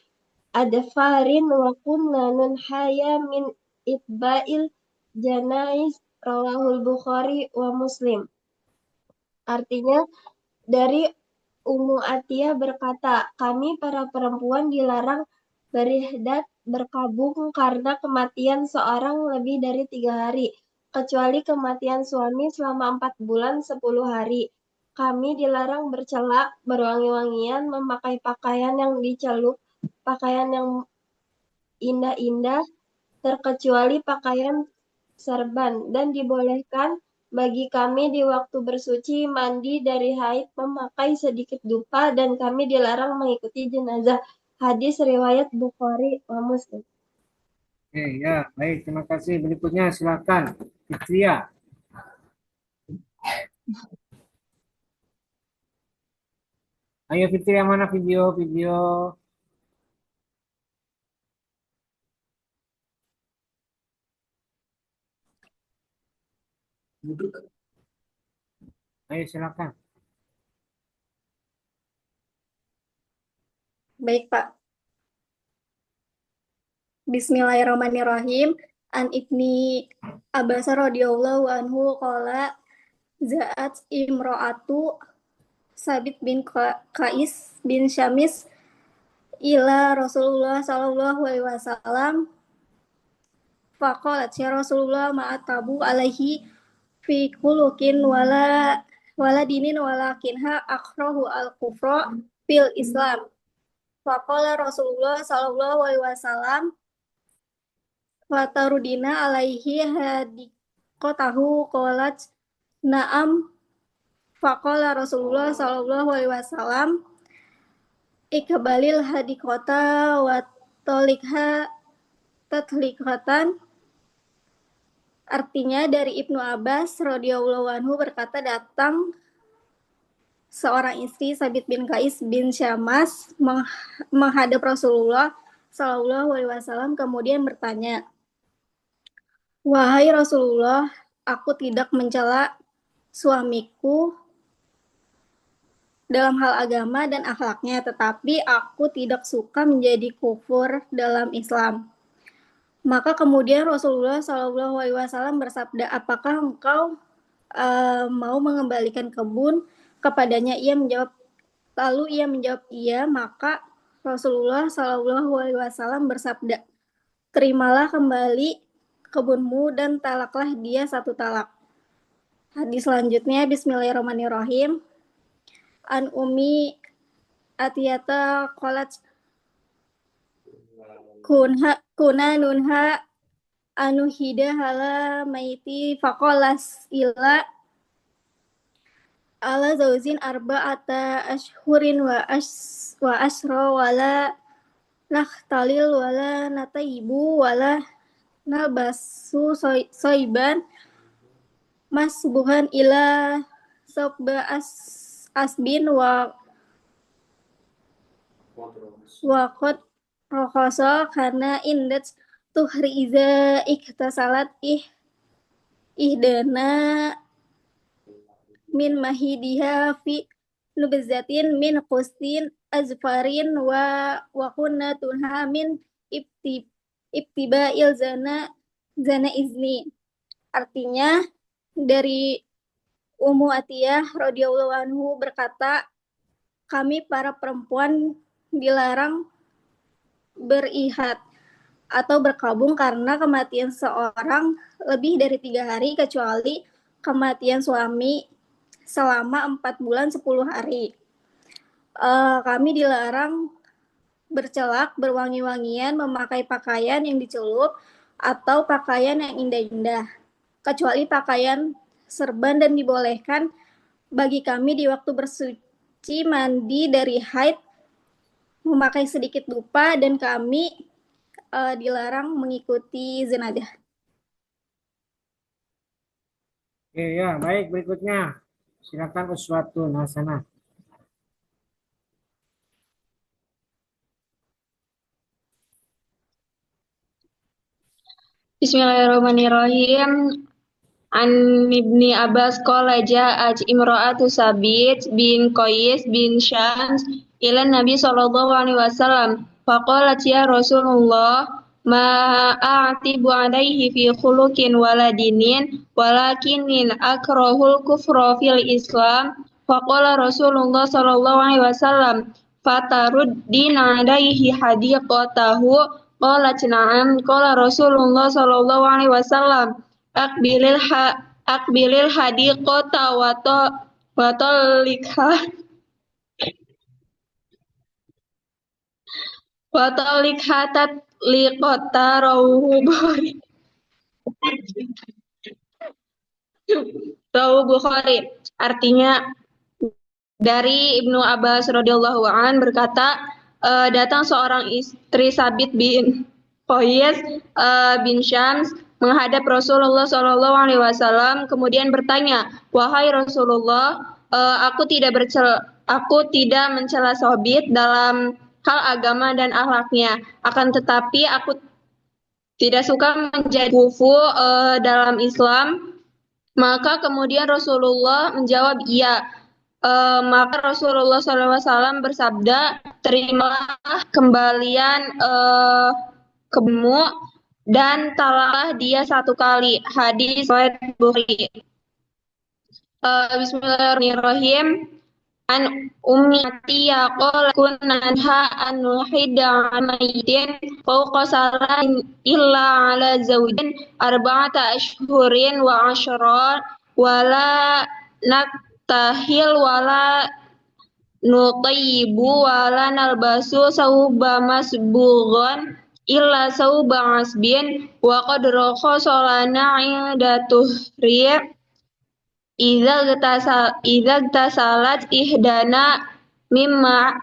adfarin wa kunna nunhaya min itba'il janais rawahul Bukhari wa Muslim. Artinya dari Ummu Atiyah berkata, kami para perempuan dilarang berihdat berkabung karena kematian seorang lebih dari 3 hari, kecuali kematian suami selama 4 bulan 10 hari. Kami dilarang bercelak, berwangi-wangian, memakai pakaian yang dicelup, pakaian yang indah-indah, terkecuali pakaian serban, dan dibolehkan bagi kami di waktu bersuci mandi dari haid memakai sedikit dupa, dan kami dilarang mengikuti jenazah. Hadis riwayat Bukhari wa Muslim. Oke, ya, baik. Terima kasih. Berikutnya silakan, Fitria. Ayo Fitria, mana video? Ayo silakan. Baik, Pak. Bismillahirrahmanirrahim. An Ibni Abbas radhiyallahu anhu qala za'at imra'atu Sabit bin Qais bin Syamis ila Rasulullah sallallahu alaihi wasallam faqalat ya Rasulullah ma'atabu alaihi fi khuluqin wala dinin walakinha akrahu al-kufra fil Islam. Faqala Rasulullah sallallahu alaihi wasallam fatarudina alaihi hadiqatahu qalat na'am. Faqala Rasulullah sallallahu alaihi wasallam ikbalil hadiqata wa talikha tatliqatan. Artinya dari Ibnu Abbas radhiyallahu anhu berkata, datang seorang istri Sabit bin Qais bin Syammas menghadap Rasulullah sallallahu alaihi wasallam kemudian bertanya, "Wahai Rasulullah, aku tidak mencela suamiku dalam hal agama dan akhlaknya, tetapi aku tidak suka menjadi kufur dalam Islam." Maka kemudian Rasulullah Shallallahu Alaihi Wasallam bersabda, "Apakah engkau mau mengembalikan kebun kepadanya?" Lalu ia menjawab, "Iya." Maka Rasulullah Shallallahu Alaihi Wasallam bersabda, "Terimalah kembali kebunmu dan talaklah dia satu talak." Hadis selanjutnya, Bismillahirrahmanirrahim. An Ummi Atiyata qalat kuna nunha anuhida hala maiti faqalas ila ala zaujin arba'ata ashhurin wa asra wala nakhtalil wala nataibu wala nabasu soiban masbuhan ila sabba asbin wa qad rokoso karena indat tuhri iza iktasalat ihdana min mahidiha fi nubzatin min qustin azfarin wa kunna tunha min ibtiba'il zana izni. Artinya dari Ummu Atiyah radhiyallahu anhu berkata, kami para perempuan dilarang berihat atau berkabung karena kematian seorang lebih dari 3 hari kecuali kematian suami selama 4 bulan 10 hari. Kami dilarang bercelak, berwangi-wangian, memakai pakaian yang dicelup atau pakaian yang indah-indah, kecuali pakaian serban, dan dibolehkan bagi kami di waktu bersuci mandi dari haid memakai sedikit dupa, dan kami dilarang mengikuti jenazah. Oke ya, baik, berikutnya. Silakan Uswatun Hasanah. Bismillahirrahmanirrahim. An Ibni Abbas qala ja'at imra'atu Sabit bin Qais bin Syams ila Nabi sallallahu alaihi wasallam faqalat ya Rasulullah ma a'tibu alaihi fi khuluqin wala dinin walakin akrahul kufra fil Islam faqala Rasulullah sallallahu alaihi wasallam fataruddin alaihi hadiqatahu qalat na'am qala Rasulullah sallallahu alaihi wasallam akbilil hadiqata wa talikha tatliqata rawahu Bukhari. Artinya dari Ibnu Abbas radhiyallahu an berkata, datang seorang istri Sabit bin Qais bin Syams menghadap Rasulullah Shallallahu Alaihi Wasallam, kemudian bertanya, wahai Rasulullah, aku tidak mencela Sabit dalam hal agama dan akhlaknya, akan tetapi aku tidak suka menjadi kufu dalam Islam. Maka kemudian Rasulullah menjawab iya. Maka Rasulullah SAW bersabda, terimalah kembalian kebemu dan talaklah dia 1 kali. Hadis riwayat Bukhari. Bismillahirrahmanirrahim. An Ummi Atiyah qala kunna anha an nuhida amaidin fawqa salatin illa ala zawjin arba'ata ashhurin wa ashra wala naktahil wala nutayyibu wala nalbasu sauba masbughan illa sauba asbin wa qad rakhasalana 'inda tuhri' Idza tasalat ihdana mimma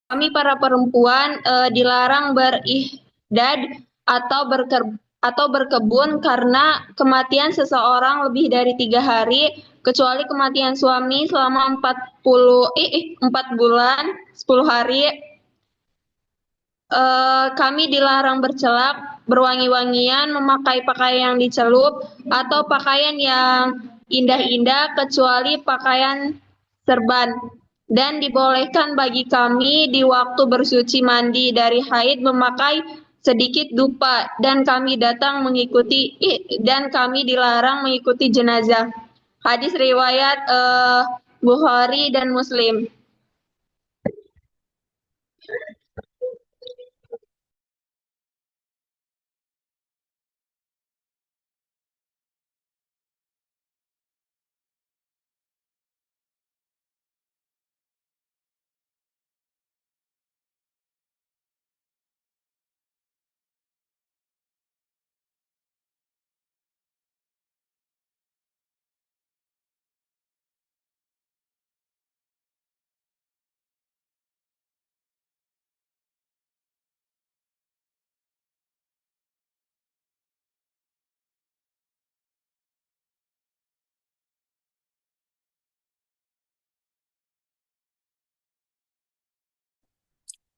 kami para perempuan dilarang berihdad atau berkebun karena kematian seseorang lebih dari 3 hari, kecuali kematian suami selama 4 bulan 10 hari. Kami dilarang bercelak, berwangi-wangian, memakai pakaian yang dicelup atau pakaian yang indah-indah kecuali pakaian serban. Dan dibolehkan bagi kami di waktu bersuci mandi dari haid memakai sedikit dupa, dan kami dilarang mengikuti jenazah. Hadis riwayat Bukhari dan Muslim.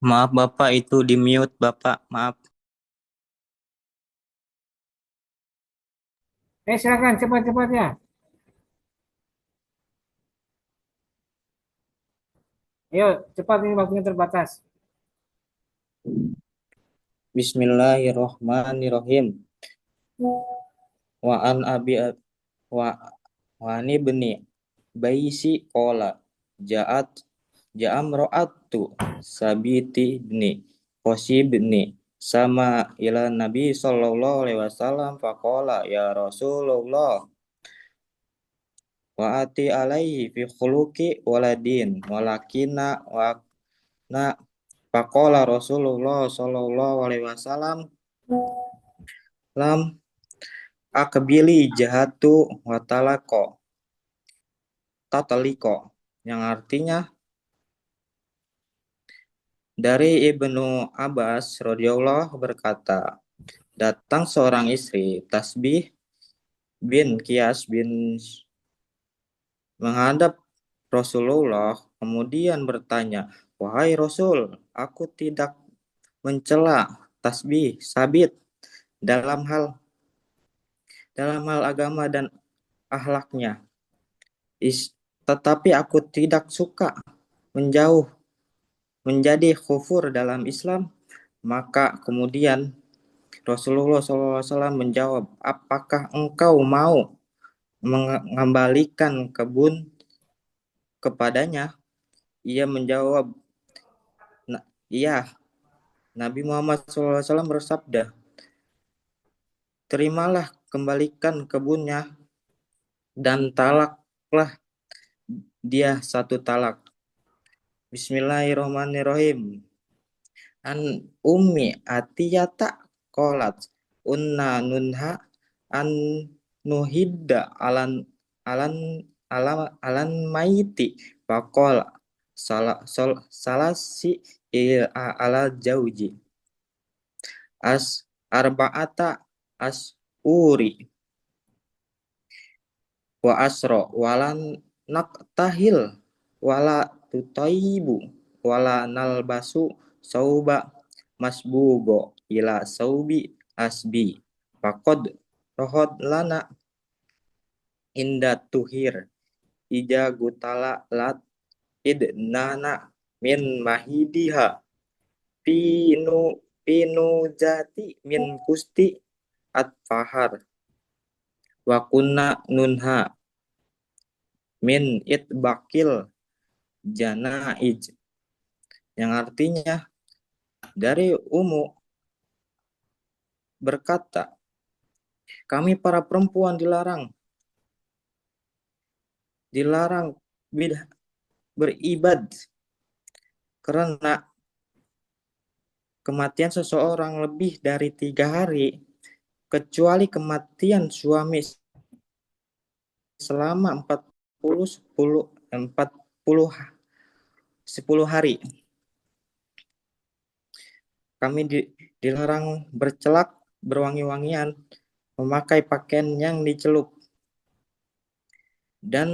Maaf Bapak, itu di mute Bapak, maaf. Silakan cepat-cepat ya. Ayo, cepat ini waktunya terbatas. Bismillahirrahmanirrahim. Wa an abi wa wani beni baisi kola ja'am ro'atu sabiti bni kosi bni sama ila Nabi sallallahu alaihi wasallam faqala ya Rasulullah wa ati alaihi fi khuluqi waladin walakina wa na faqala Rasulullah sallallahu alaihi wasallam lam akbili jahatu watalako tataliko, yang artinya dari Ibnu Abbas radhiyallahu berkata, datang seorang istri Tasbih bin Qiyas bin menghadap Rasulullah, kemudian bertanya, wahai Rasul, aku tidak mencela Tasbih Sabit dalam hal agama dan akhlaknya. Tetapi aku tidak suka menjauh menjadi kufur dalam Islam. Maka kemudian Rasulullah SAW menjawab, apakah engkau mau mengembalikan kebun kepadanya? Ia menjawab, iya. Nabi Muhammad SAW bersabda, terimalah, kembalikan kebunnya, dan talaklah dia 1 talak. Bismillahirrahmanirrahim. An ummi atiyata qalat unna nunha an nuhidda alan maiti faqala salasi ala jauji arba'ata uri wa asro walan naktahil wala tutaibu wala nalbasu sauba masbugo ila saubi asbi faqad rohod lana inda tuhir ija gutala lat idnana min mahidiha pinu jati min kusti at-fahar wa kunna nunha min itbakil janaij, yang artinya dari Ummu berkata, kami para perempuan dilarang beribad karena kematian seseorang lebih dari 3 hari, kecuali kematian suami selama 10 hari. Kami dilarang bercelak, berwangi-wangian, memakai pakaian yang dicelup, dan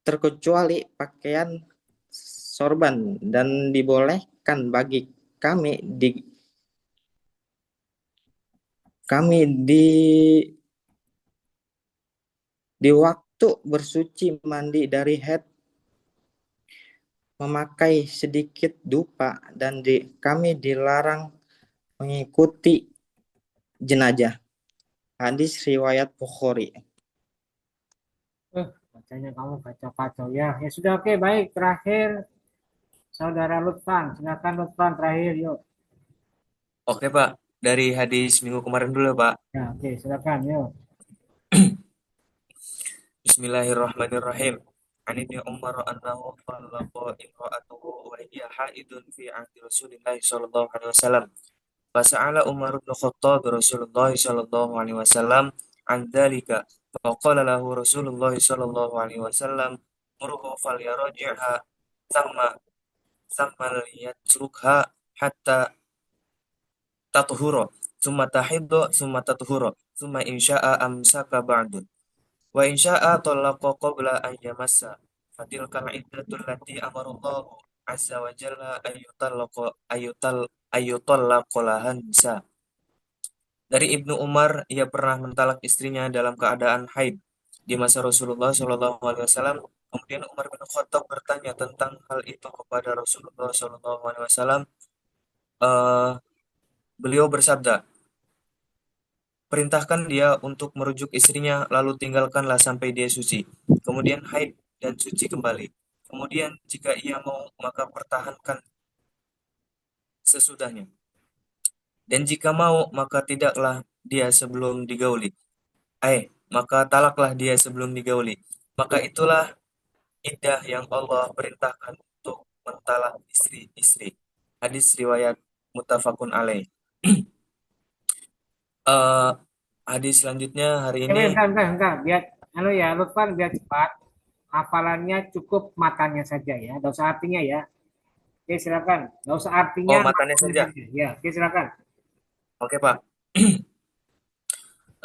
terkecuali pakaian sorban, dan dibolehkan bagi kami di waktu bersuci mandi dari haid memakai sedikit dupa, dan kami dilarang mengikuti jenazah. Hadis riwayat Bukhari. Bacanya kamu kacau-kacau ya. Ya sudah, oke, baik. Terakhir Saudara Lutfan, silakan Lutfan terakhir, yuk. Oke Pak, dari hadis minggu kemarin dulu Pak. Ya, oke, silakan, yuk. Bismillahirrahmanirrahim. An Ibnu Umar annahu talaqa imra'atuhu wa hiya haidun fi 'ahdi Rasulillah sallallahu alaihi wasallam. Fasa'ala Umar bin Khattab Rasulullah sallallahu alaihi wasallam an dzalika. Faqala lahu Rasulullah sallallahu alaihi wasallam murhu falyarji'ha thumma liyatrukha hatta tathura thumma tahiddu thumma tathura thumma insya'a amsaka ba'du. Wa insya'a talaqa qabla an yamassa fatilkal iddatul lati amarallahu azza wa jalla ayyutallaqolahan nisa. Dari Ibnu Umar, ia pernah mentalak istrinya dalam keadaan haid di masa Rasulullah Shallallahu Alaihi Wasallam. Kemudian Umar bin Khattab bertanya tentang hal itu kepada Rasulullah Shallallahu Alaihi Wasallam. Beliau bersabda, perintahkan dia untuk merujuk istrinya, lalu tinggalkanlah sampai dia suci. Kemudian haid dan suci kembali. Kemudian jika ia mau, maka pertahankan sesudahnya. Dan jika mau, maka tidaklah dia sebelum digauli. Maka talaklah dia sebelum digauli. Maka itulah iddah yang Allah perintahkan untuk mentalak istri-istri. Hadis riwayat muttafaqun alaih. Hadis selanjutnya hari ini. Enggak. Biar, Lutfan biar cepat. Hafalannya cukup matanya saja ya, tidak usah artinya ya. Oke, silakan. Tidak usah artinya. Matanya saja. Ya, oke, silakan. Oke, Pak.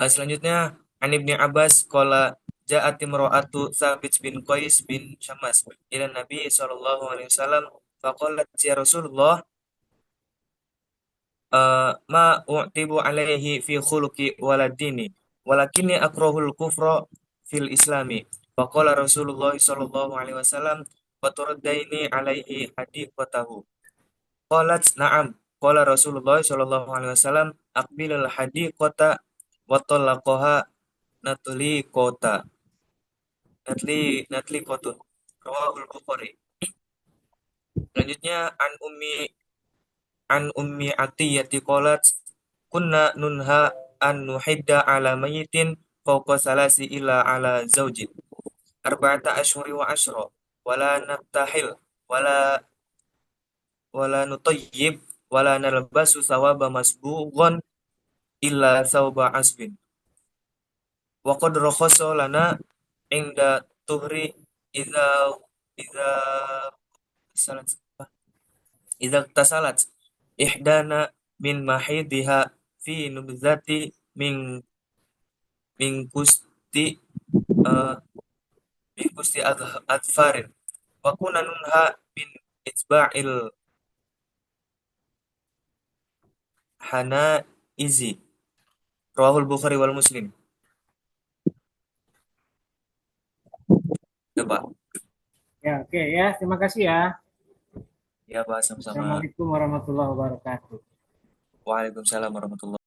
Selanjutnya, An Ibni Abbas qala ja'at imra'atu Tsabit bin Qais bin Syammas ila Nabi sallallahu alaihi wasallam faqalat ya Rasulullah ma u'tibu alaihi fi khuluqi waladini walakinni akrahul kufra fil islami. Faqala Rasulullah sallallahu alaihi wasallam wa turaddaini alaihi hadiqatahu. Qalat na'am. Qala Rasulullah sallallahu alaihi wasallam aqbilal hadiqata wa talaqaha natli qotun. Rawahul Bukhari. Selanjutnya an ummi Atiyati qalat kunna nunha an nuhidda ala mayyitin fawqa salasi illa ala zawjin arba'ata ashhuri wa ashra wala naftahil wala nutayyib wala nalbasu thawaba masbughan illa thawba asbin wa qad rakhasa lana inda tuhri idza tasalat ihdana min mahidha fi nubzati min kusti adfarin wa kunna nunha min itba'il hana izi. Rawahul Bukhari wal Muslim. Pak. Ya, oke ya. Terima kasih ya. Ya, Pak, sama-sama. Assalamualaikum warahmatullahi wabarakatuh. Waalaikumsalam warahmatullahi